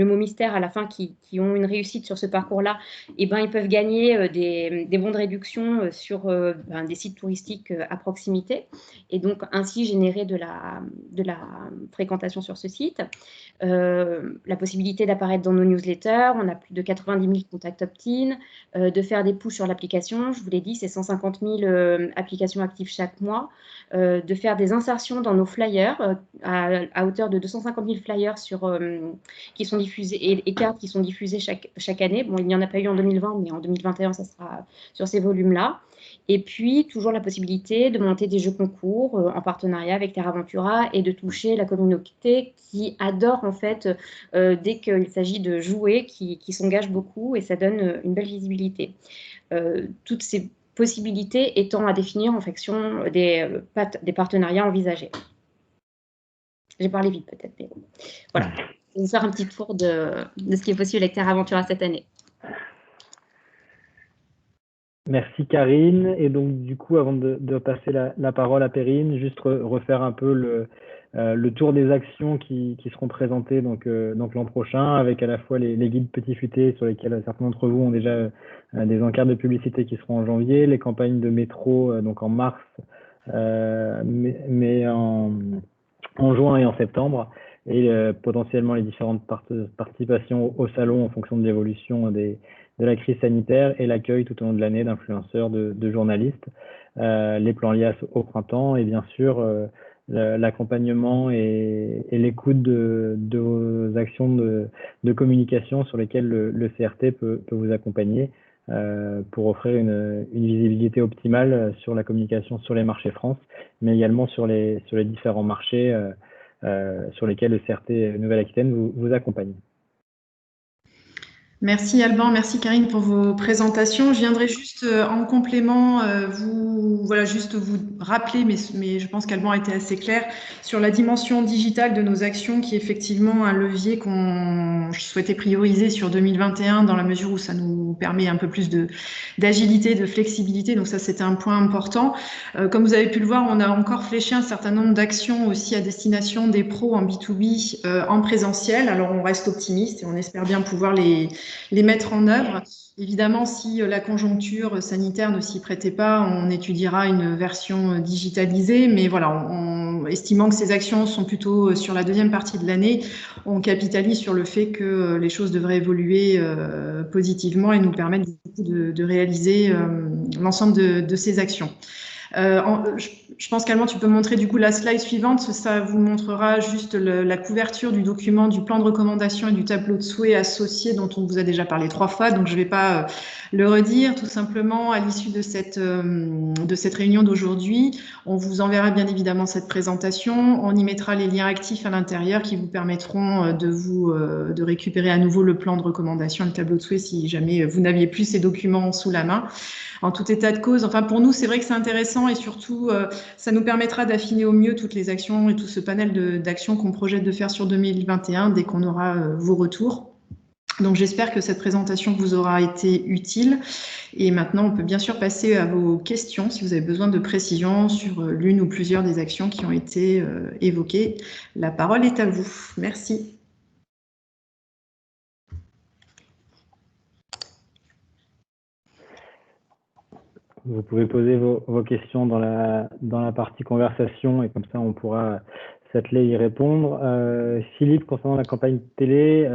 [SPEAKER 4] mot mystère à la fin, qui ont une réussite sur ce parcours-là, et ben, ils peuvent gagner des bons de réduction sur des sites touristiques à proximité, et donc ainsi générer de la fréquentation sur ce site. La possibilité d'apparaître dans nos newsletters, on a plus de 90 000 contacts opt-in, de faire des push sur l'application, je vous l'ai dit, c'est 150 000 applications actives chaque mois, de faire des insertions dans nos flyers à hauteur de 250 000 flyers qui sont diffusés et cartes qui sont diffusées chaque année. Bon, il n'y en a pas eu en 2020, mais en 2021, ça sera sur ces volumes-là. Et puis, toujours la possibilité de monter des jeux concours en partenariat avec Terra Aventura et de toucher la communauté qui adore, en fait, dès qu'il s'agit de jouer, qui s'engage beaucoup, et ça donne une belle visibilité. Toutes ces possibilités étant à définir en fonction des partenariats envisagés. J'ai parlé vite peut-être, mais voilà. Je vais vous faire un petit tour de ce qui est possible avec Terra Aventura cette année.
[SPEAKER 3] Merci Karine. Et donc du coup, avant de passer la parole à Perrine, juste refaire un peu le tour des actions qui seront présentées donc l'an prochain, avec à la fois les guides Petit Futé sur lesquels certains d'entre vous ont déjà des encarts de publicité qui seront en janvier, les campagnes de métro donc en mars, mais en juin et en septembre, et potentiellement les différentes participations au salon en fonction de l'évolution de la crise sanitaire et l'accueil tout au long de l'année d'influenceurs, de journalistes, les plans LIAS au printemps, et bien sûr l'accompagnement et l'écoute de vos actions de communication sur lesquelles le CRT peut vous accompagner pour offrir une visibilité optimale sur la communication sur les marchés France, mais également sur les différents marchés sur lesquels le CRT Nouvelle-Aquitaine vous accompagne.
[SPEAKER 2] Merci Alban, merci Karine pour vos présentations. Je viendrai juste en complément vous rappeler, mais je pense qu'Alban a été assez clair sur la dimension digitale de nos actions, qui est effectivement un levier qu'on souhaitait prioriser sur 2021 dans la mesure où ça nous permet un peu plus d'agilité, de flexibilité. Donc ça, c'était un point important. Comme vous avez pu le voir, on a encore fléché un certain nombre d'actions aussi à destination des pros en B2B en présentiel. Alors on reste optimiste et on espère bien pouvoir les mettre en œuvre. Évidemment, si la conjoncture sanitaire ne s'y prêtait pas, on étudiera une version digitalisée, mais voilà, estimant que ces actions sont plutôt sur la deuxième partie de l'année, on capitalise sur le fait que les choses devraient évoluer positivement et nous permettre de réaliser l'ensemble de ces actions. Je pense qu'Alban, tu peux montrer du coup la slide suivante. Ça vous montrera juste la couverture du document, du plan de recommandation et du tableau de souhait associé dont on vous a déjà parlé 3 fois. Donc, je ne vais pas le redire. Tout simplement, à l'issue de cette réunion d'aujourd'hui, on vous enverra bien évidemment cette présentation. On y mettra les liens actifs à l'intérieur qui vous permettront de récupérer à nouveau le plan de recommandation et le tableau de souhait si jamais vous n'aviez plus ces documents sous la main. En tout état de cause, enfin pour nous, c'est vrai que c'est intéressant et surtout, ça nous permettra d'affiner au mieux toutes les actions et tout ce panel d'actions qu'on projette de faire sur 2021 dès qu'on aura vos retours. Donc j'espère que cette présentation vous aura été utile. Et maintenant, on peut bien sûr passer à vos questions si vous avez besoin de précisions sur l'une ou plusieurs des actions qui ont été évoquées. La parole est à vous. Merci.
[SPEAKER 3] Vous pouvez poser vos questions dans la partie conversation et comme ça, on pourra s'atteler à y répondre. Philippe, concernant la campagne télé,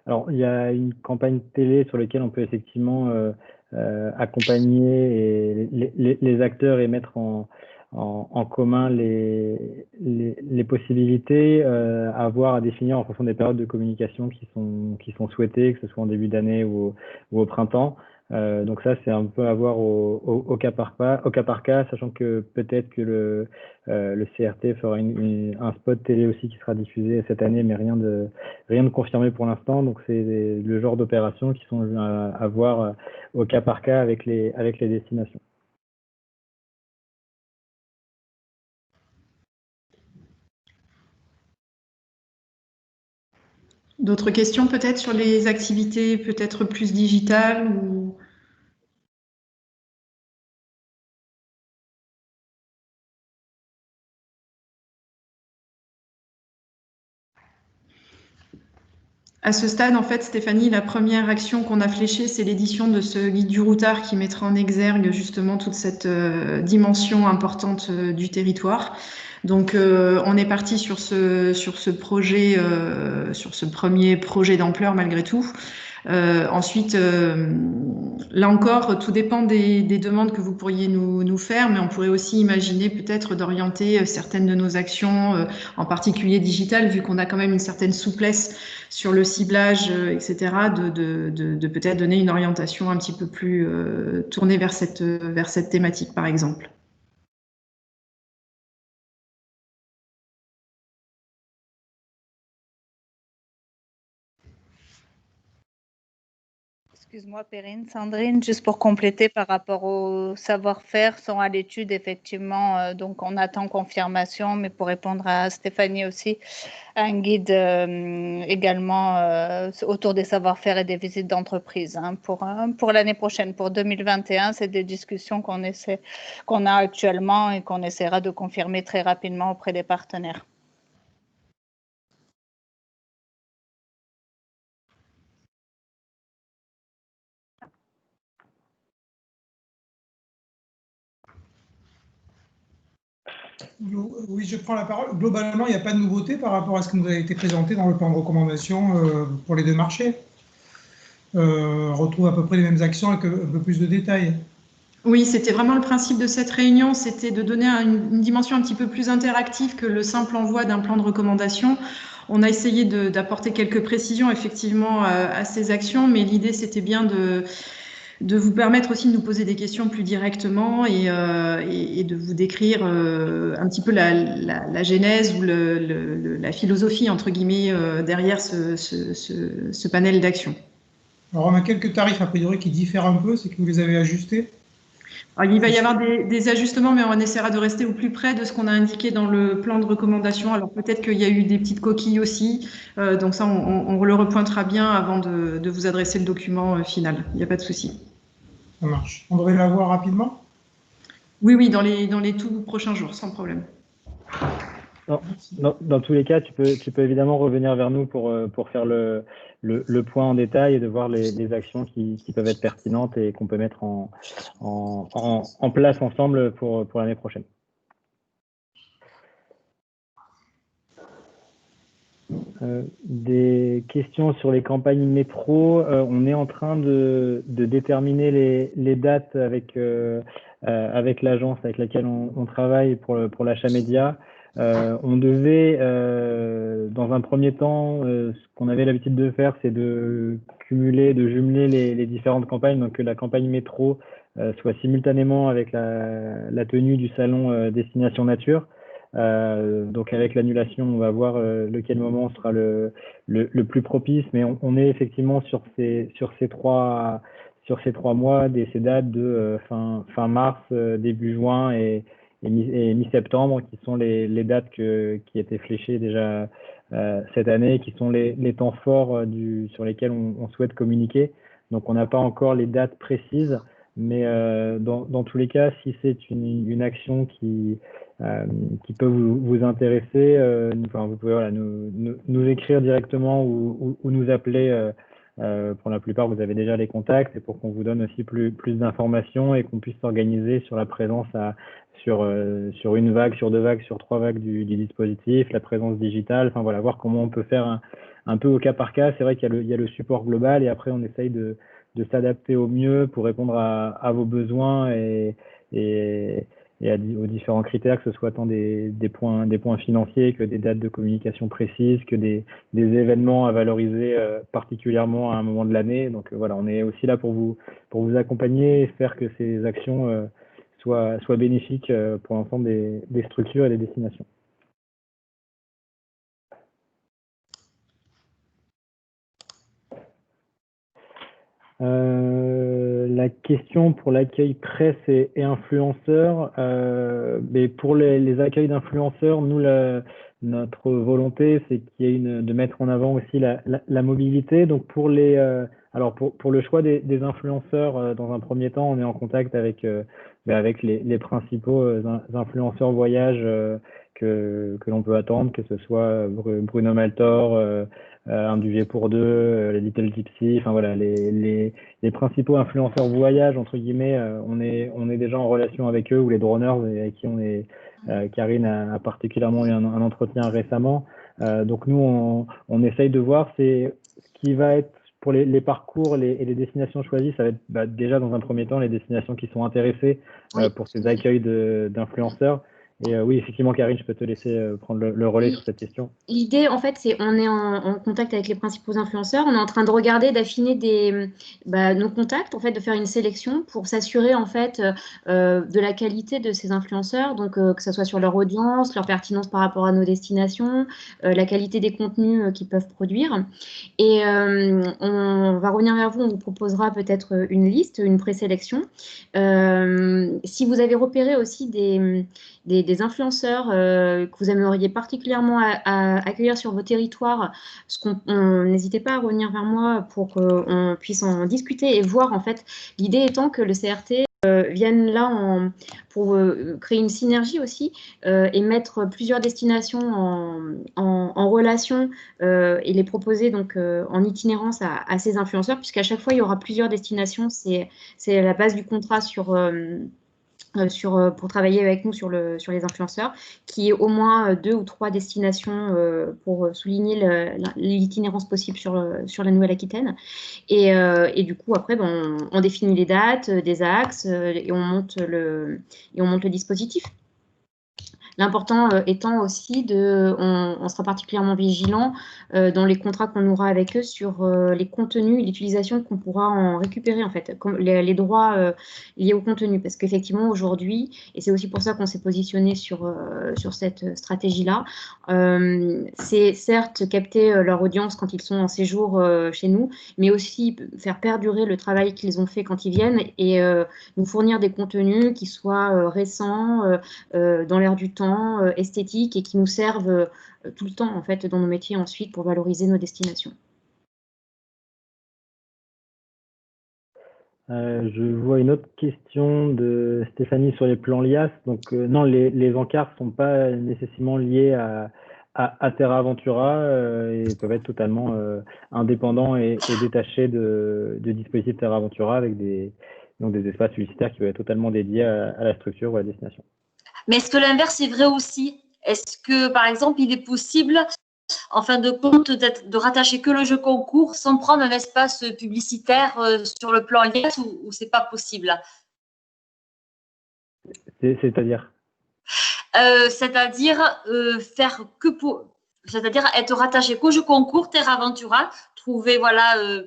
[SPEAKER 3] alors il y a une campagne télé sur laquelle on peut effectivement accompagner les acteurs et mettre en commun les possibilités à voir, à définir en fonction des périodes de communication qui sont souhaitées, que ce soit en début d'année ou au printemps. Donc ça, c'est un peu à voir au cas par cas, sachant que peut-être que le CRT fera un spot télé aussi qui sera diffusé cette année, mais rien de confirmé pour l'instant. Donc c'est le genre d'opérations qui sont à voir au cas par cas avec les destinations.
[SPEAKER 2] D'autres questions peut-être sur les activités peut-être plus digitales ou... À ce stade, en fait, Stéphanie, la première action qu'on a fléchée, c'est l'édition de ce guide du routard qui mettra en exergue justement toute cette dimension importante du territoire. Donc, on est parti sur ce projet, sur ce premier projet d'ampleur malgré tout. Ensuite, là encore, tout dépend des demandes que vous pourriez nous faire, mais on pourrait aussi imaginer peut-être d'orienter certaines de nos actions, en particulier digitales, vu qu'on a quand même une certaine souplesse sur le ciblage, etc., de peut-être donner une orientation un petit peu plus tournée vers cette thématique, par exemple.
[SPEAKER 5] Excuse-moi, Perrine. Sandrine, juste pour compléter par rapport au savoir-faire, sont à l'étude, effectivement. Donc, on attend confirmation, mais pour répondre à Stéphanie aussi, un guide également autour des savoir-faire et des visites d'entreprise pour l'année prochaine, pour 2021. C'est des discussions qu'on a actuellement et qu'on essaiera de confirmer très rapidement auprès des partenaires.
[SPEAKER 6] Oui, je prends la parole. Globalement, il n'y a pas de nouveauté par rapport à ce qui nous a été présenté dans le plan de recommandation pour les deux marchés. On retrouve à peu près les mêmes actions avec un peu plus de détails.
[SPEAKER 2] Oui, c'était vraiment le principe de cette réunion, c'était de donner une dimension un petit peu plus interactive que le simple envoi d'un plan de recommandation. On a essayé d'apporter quelques précisions effectivement à ces actions, mais l'idée c'était bien de vous permettre aussi de nous poser des questions plus directement et de vous décrire un petit peu la genèse ou la philosophie entre guillemets derrière ce panel d'actions.
[SPEAKER 6] Alors on a quelques tarifs a priori qui diffèrent un peu, c'est que vous les avez ajustés.
[SPEAKER 2] Alors, il va y avoir des ajustements, mais on essaiera de rester au plus près de ce qu'on a indiqué dans le plan de recommandation. Alors peut-être qu'il y a eu des petites coquilles aussi, donc ça on le repointera bien avant de vous adresser le document final. Il n'y a pas de souci.
[SPEAKER 6] Ça marche. On devrait l'avoir rapidement?
[SPEAKER 2] Oui, dans les tout prochains jours, sans problème.
[SPEAKER 3] Dans tous les cas, tu peux évidemment revenir vers nous pour faire le point en détail et de voir les actions qui peuvent être pertinentes et qu'on peut mettre en place ensemble pour l'année prochaine. Des questions sur les campagnes métro. On est en train de déterminer les dates avec avec l'agence avec laquelle on travaille pour l'achat média. On devait, dans un premier temps, ce qu'on avait l'habitude de faire, c'est de jumeler les différentes campagnes, donc que la campagne métro soit simultanément avec la tenue du salon Destination Nature. Donc avec l'annulation, on va voir lequel moment sera le plus propice, mais on est effectivement sur ces 3 mois, ces dates de fin mars, début juin et mi-septembre, qui sont les dates qui étaient fléchées déjà cette année, qui sont les temps forts sur lesquels on souhaite communiquer. Donc on n'a pas encore les dates précises, mais dans tous les cas, si c'est une action qui peut vous intéresser, vous pouvez nous écrire directement ou nous appeler. Pour la plupart, vous avez déjà les contacts, et pour qu'on vous donne aussi plus d'informations et qu'on puisse s'organiser sur la présence sur une vague, sur 2 vagues, sur 3 vagues du dispositif, la présence digitale, enfin voilà, voir comment on peut faire un peu au cas par cas. C'est vrai qu'il y a le support global, et après on essaye de s'adapter au mieux pour répondre à vos besoins et aux différents critères, que ce soit tant des points financiers que des dates de communication précises, que des événements à valoriser particulièrement à un moment de l'année. Donc voilà, on est aussi là pour vous accompagner et faire que ces actions soient bénéfiques pour l'ensemble des structures et des destinations. La question pour l'accueil presse et influenceurs, mais pour les accueils d'influenceurs, nous, notre volonté, c'est qu'il y ait de mettre en avant aussi la mobilité. Donc pour le choix des influenceurs, dans un premier temps, on est en contact avec les principaux influenceurs voyage que l'on peut attendre, que ce soit Bruno Maltor, un Duvet pour deux, les Little Gypsy, enfin voilà, les principaux influenceurs voyage, entre guillemets, on est déjà en relation avec eux, ou les droners, avec qui Karine a particulièrement eu un entretien récemment. Donc nous, on essaye de voir ce qui va être pour les parcours et les destinations choisies. Ça va être déjà dans un premier temps les destinations qui sont intéressées pour ces accueils d'influenceurs. Et oui, effectivement, Karine, je peux te laisser prendre le relais sur cette question.
[SPEAKER 4] L'idée, en fait, c'est on est en contact avec les principaux influenceurs. On est en train de regarder, d'affiner nos contacts, en fait, de faire une sélection pour s'assurer, en fait, de la qualité de ces influenceurs. Donc, que ce soit sur leur audience, leur pertinence par rapport à nos destinations, la qualité des contenus qu'ils peuvent produire. Et on va revenir vers vous. On vous proposera peut-être une liste, une présélection. Si vous avez repéré aussi des influenceurs que vous aimeriez particulièrement à accueillir sur vos territoires, n'hésitez pas à revenir vers moi pour qu'on puisse en discuter et voir, en fait, l'idée étant que le CRT vienne là pour créer une synergie aussi et mettre plusieurs destinations en relation et les proposer donc en itinérance à ces influenceurs, puisqu'à chaque fois il y aura plusieurs destinations. C'est la base du contrat pour travailler avec nous sur les influenceurs, qui est au moins 2 ou 3 destinations pour souligner l'itinérance possible sur la Nouvelle-Aquitaine. Et du coup, après, on définit les dates, des axes, et on monte le dispositif. L'important étant aussi on sera particulièrement vigilant dans les contrats qu'on aura avec eux sur les contenus et l'utilisation qu'on pourra en récupérer, en fait, comme les droits liés au contenu. Parce qu'effectivement, aujourd'hui, et c'est aussi pour ça qu'on s'est positionné sur cette stratégie-là, c'est certes capter leur audience quand ils sont en séjour chez nous, mais aussi faire perdurer le travail qu'ils ont fait quand ils viennent et nous fournir des contenus qui soient récents, dans l'air du temps, esthétiques, et qui nous servent tout le temps, en fait, dans nos métiers ensuite pour valoriser nos destinations.
[SPEAKER 3] Je vois une autre question de Stéphanie sur les plans LIAS. Donc non, les encarts ne sont pas nécessairement liés à Terra Ventura et peuvent être totalement indépendants et détachés de dispositifs Terra Ventura, avec des espaces publicitaires qui peuvent être totalement dédiés à la structure ou à la destination.
[SPEAKER 7] Mais est-ce que l'inverse est vrai aussi? Est-ce que, par exemple, il est possible, en fin de compte, de rattacher que le jeu concours sans prendre un espace publicitaire sur le plan LIAS, ou c'est pas possible?
[SPEAKER 3] C'est-à-dire
[SPEAKER 7] C'est-à-dire faire que pour, c'est-à-dire être rattaché qu'au jeu concours Terra Ventura, trouver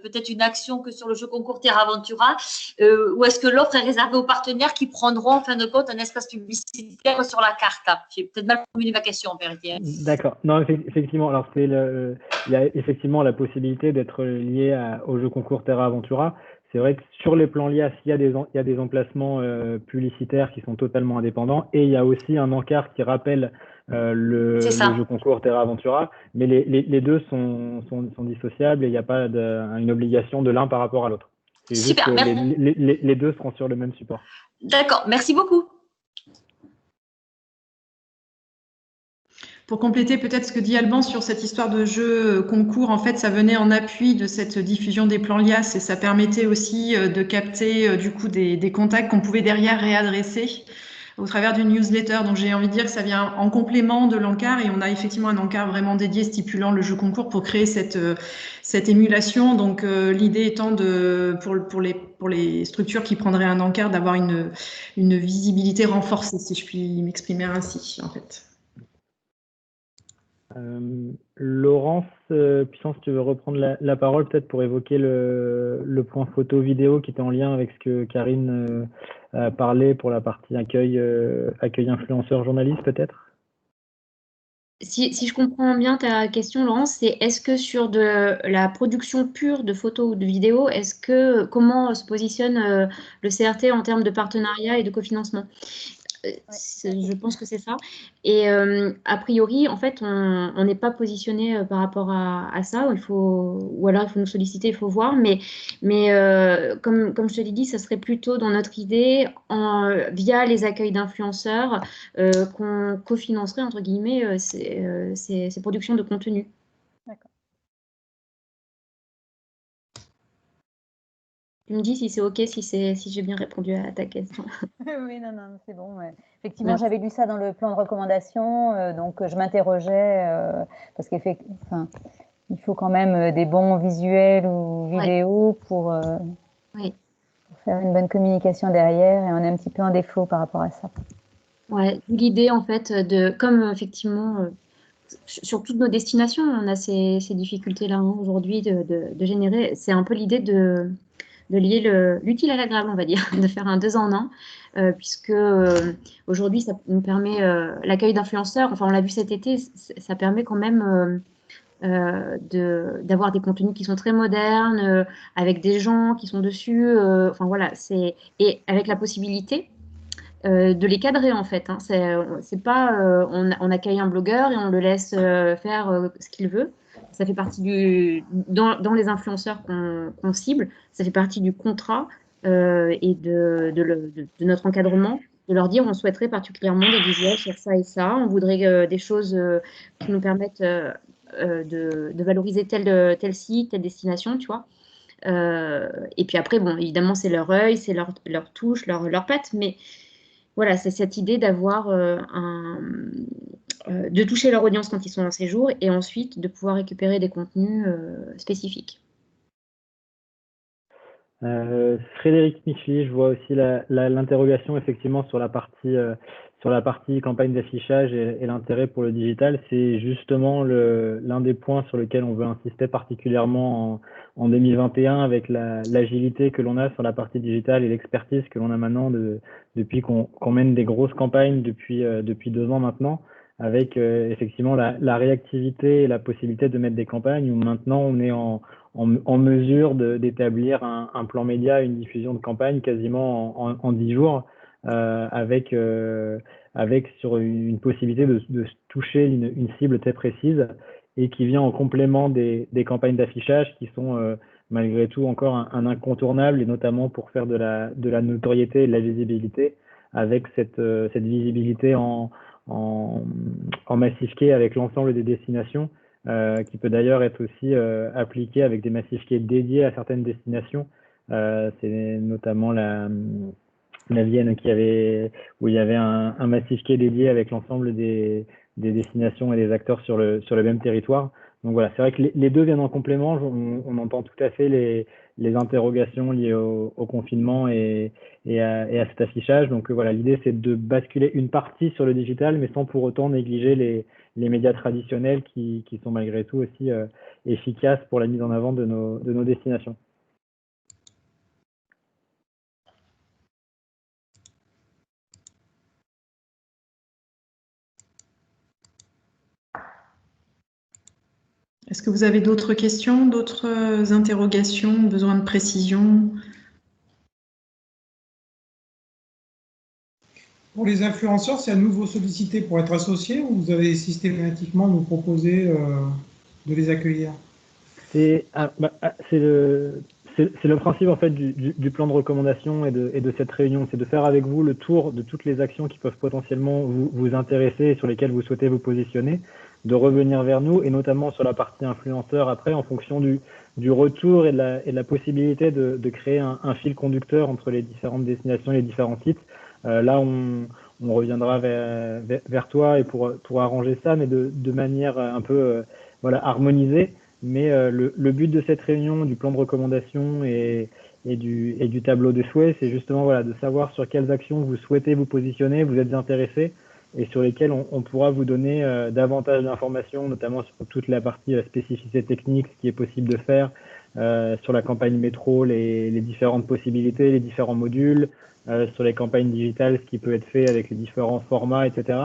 [SPEAKER 7] peut-être une action que sur le jeu concours Terra Ventura, ou est-ce que l'offre est réservée aux partenaires qui prendront en fin de compte un espace publicitaire sur la carte? J'ai peut-être mal formulé ma question en vérité.
[SPEAKER 3] D'accord. Non, effectivement. Alors il y a effectivement la possibilité d'être lié au jeu concours Terra Ventura. C'est vrai que sur les plans LIAS, il y a des emplacements publicitaires qui sont totalement indépendants, et il y a aussi un encart qui rappelle le jeu concours Terra Ventura, mais les deux sont dissociables, et il n'y a pas une obligation de l'un par rapport à l'autre. C'est juste que les deux seront sur le même support.
[SPEAKER 7] D'accord, merci beaucoup.
[SPEAKER 2] Pour compléter peut-être ce que dit Alban sur cette histoire de jeu concours, en fait, ça venait en appui de cette diffusion des plans LIAS, et ça permettait aussi de capter du coup des contacts qu'on pouvait derrière réadresser au travers d'une newsletter. Donc j'ai envie de dire que ça vient en complément de l'encart, et on a effectivement un encart vraiment dédié stipulant le jeu concours pour créer cette émulation. Donc l'idée étant pour les structures qui prendraient un encart, d'avoir une visibilité renforcée, si je puis m'exprimer ainsi, en fait.
[SPEAKER 3] Laurence, Puissance, tu veux reprendre la parole peut-être pour évoquer le point photo-vidéo qui était en lien avec ce que Karine a parlé pour la partie accueil influenceur journaliste peut-être?
[SPEAKER 4] Si je comprends bien ta question, Laurence, c'est est-ce que sur de la production pure de photos ou de vidéos, comment se positionne le CRT en termes de partenariat et de cofinancement? Je pense que c'est ça. Et a priori, en fait, on n'est pas positionné par rapport à ça. Ou alors il faut nous solliciter, il faut voir. Mais comme je te l'ai dit, ça serait plutôt dans notre idée, via les accueils d'influenceurs, qu'on cofinancerait, entre guillemets, ces productions de contenu.
[SPEAKER 5] D'accord.
[SPEAKER 4] Tu me dis si c'est OK, si j'ai bien répondu à ta question.
[SPEAKER 8] Oui, non, c'est bon. Ouais. Effectivement, j'avais lu ça dans le plan de recommandation, donc je m'interrogeais parce qu'effectivement, il faut quand même des bons visuels ou vidéos pour faire une bonne communication derrière, et on est un petit peu en défaut par rapport à ça.
[SPEAKER 4] Ouais, l'idée en fait comme effectivement sur toutes nos destinations, on a ces difficultés-là aujourd'hui de générer. C'est un peu l'idée de lier l'utile à l'agréable, on va dire, de faire un 2 en 1, puisque aujourd'hui, ça nous permet l'accueil d'influenceurs. Enfin, on l'a vu cet été, ça permet quand même d'avoir des contenus qui sont très modernes, avec des gens qui sont dessus. Enfin voilà, et avec la possibilité de les cadrer en fait. Hein. C'est pas on accueille un blogueur et on le laisse faire ce qu'il veut. Ça fait partie dans les influenceurs qu'on cible, ça fait partie du contrat et de notre encadrement, de leur dire on souhaiterait particulièrement des visuels sur ça et ça, on voudrait des choses qui nous permettent de valoriser tel site, telle destination, tu vois. Et puis après, bon, évidemment, c'est leur œil, c'est leur touche, leur patte, mais voilà, c'est cette idée d'avoir de toucher leur audience quand ils sont en séjour, et ensuite de pouvoir récupérer des contenus spécifiques.
[SPEAKER 3] Frédéric Micheli, je vois aussi l'interrogation effectivement sur la partie campagne d'affichage et l'intérêt pour le digital. C'est justement l'un des points sur lequel on veut insister particulièrement en 2021, avec l'agilité que l'on a sur la partie digitale et l'expertise que l'on a maintenant depuis qu'on mène des grosses campagnes depuis 2 ans maintenant, avec effectivement la réactivité et la possibilité de mettre des campagnes où maintenant on est en mesure d'établir un plan média, une diffusion de campagne quasiment en 10 jours, avec sur une possibilité de toucher une cible très précise, et qui vient en complément des campagnes d'affichage qui sont malgré tout encore un incontournable, et notamment pour faire de la notoriété et de la visibilité, avec cette visibilité en massif key avec l'ensemble des destinations, qui peut d'ailleurs être aussi appliqué avec des massifs key dédiés à certaines destinations. C'est notamment la Vienne où il y avait un massif key dédié avec l'ensemble des destinations et des acteurs sur le même territoire. Donc voilà, c'est vrai que les deux viennent en complément. On entend tout à fait les interrogations liées au confinement et à cet affichage. Donc voilà, l'idée c'est de basculer une partie sur le digital, mais sans pour autant négliger les médias traditionnels qui sont malgré tout aussi efficaces pour la mise en avant de nos destinations.
[SPEAKER 2] Est-ce que vous avez d'autres questions, d'autres interrogations, besoin de précision?
[SPEAKER 6] Pour les influenceurs, c'est à nouveau sollicité pour être associé ou vous avez systématiquement nous proposé de les accueillir?
[SPEAKER 3] C'est le principe en fait du plan de recommandation et de cette réunion, c'est de faire avec vous le tour de toutes les actions qui peuvent potentiellement vous intéresser et sur lesquelles vous souhaitez vous positionner, de revenir vers nous et notamment sur la partie influenceur après en fonction du retour et de la possibilité de créer un fil conducteur entre les différentes destinations et les différents sites. Là, on reviendra vers toi et pour arranger ça, mais de manière un peu voilà, harmonisée. Mais le but de cette réunion, du plan de recommandation et du tableau de souhaits, c'est justement voilà, de savoir sur quelles actions vous souhaitez vous positionner, vous êtes intéressé et sur lesquelles on pourra vous donner davantage d'informations, notamment sur toute la partie spécificité technique, ce qui est possible de faire, sur la campagne métro, les différentes possibilités, les différents modules, sur les campagnes digitales, ce qui peut être fait avec les différents formats, etc.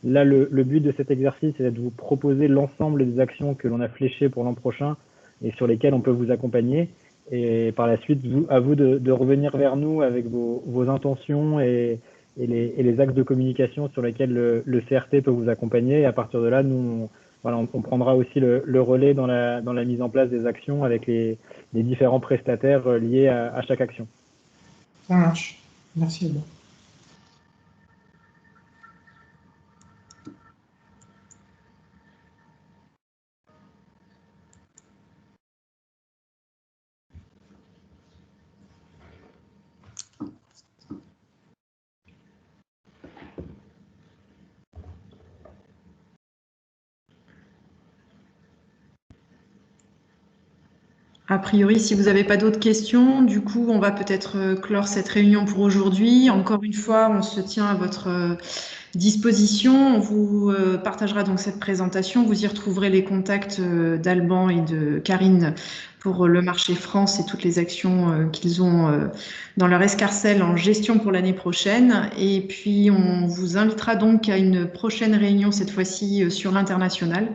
[SPEAKER 3] Là, le but de cet exercice, c'est de vous proposer l'ensemble des actions que l'on a fléchées pour l'an prochain et sur lesquelles on peut vous accompagner. Et par la suite, à vous de revenir vers nous avec vos intentions et les axes de communication sur lesquels le CRT peut vous accompagner. Et à partir de là, nous, on prendra aussi le relais dans la mise en place des actions avec les différents prestataires liés à chaque action.
[SPEAKER 6] Ça marche. Merci, Alban.
[SPEAKER 2] A priori, si vous n'avez pas d'autres questions, du coup, on va peut-être clore cette réunion pour aujourd'hui. Encore une fois, on se tient à votre disposition. On vous partagera donc cette présentation. Vous y retrouverez les contacts d'Alban et de Karine pour le marché France et toutes les actions qu'ils ont dans leur escarcelle en gestion pour l'année prochaine. Et puis, on vous invitera donc à une prochaine réunion, cette fois-ci sur l'international,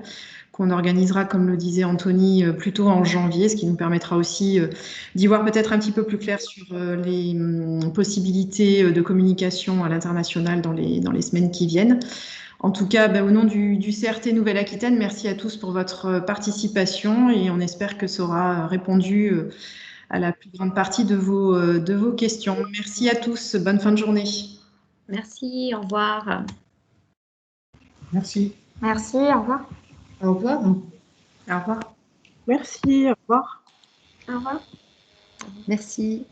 [SPEAKER 2] qu'on organisera, comme le disait Anthony, plutôt en janvier, ce qui nous permettra aussi d'y voir peut-être un petit peu plus clair sur les possibilités de communication à l'international dans les semaines qui viennent. En tout cas, au nom du CRT Nouvelle-Aquitaine, merci à tous pour votre participation et on espère que ça aura répondu à la plus grande partie de vos questions. Merci à tous, bonne fin de journée.
[SPEAKER 4] Merci, au revoir.
[SPEAKER 6] Merci.
[SPEAKER 7] Merci, au revoir.
[SPEAKER 2] Au revoir. Au revoir.
[SPEAKER 9] Merci, au revoir.
[SPEAKER 7] Au revoir.
[SPEAKER 4] Merci.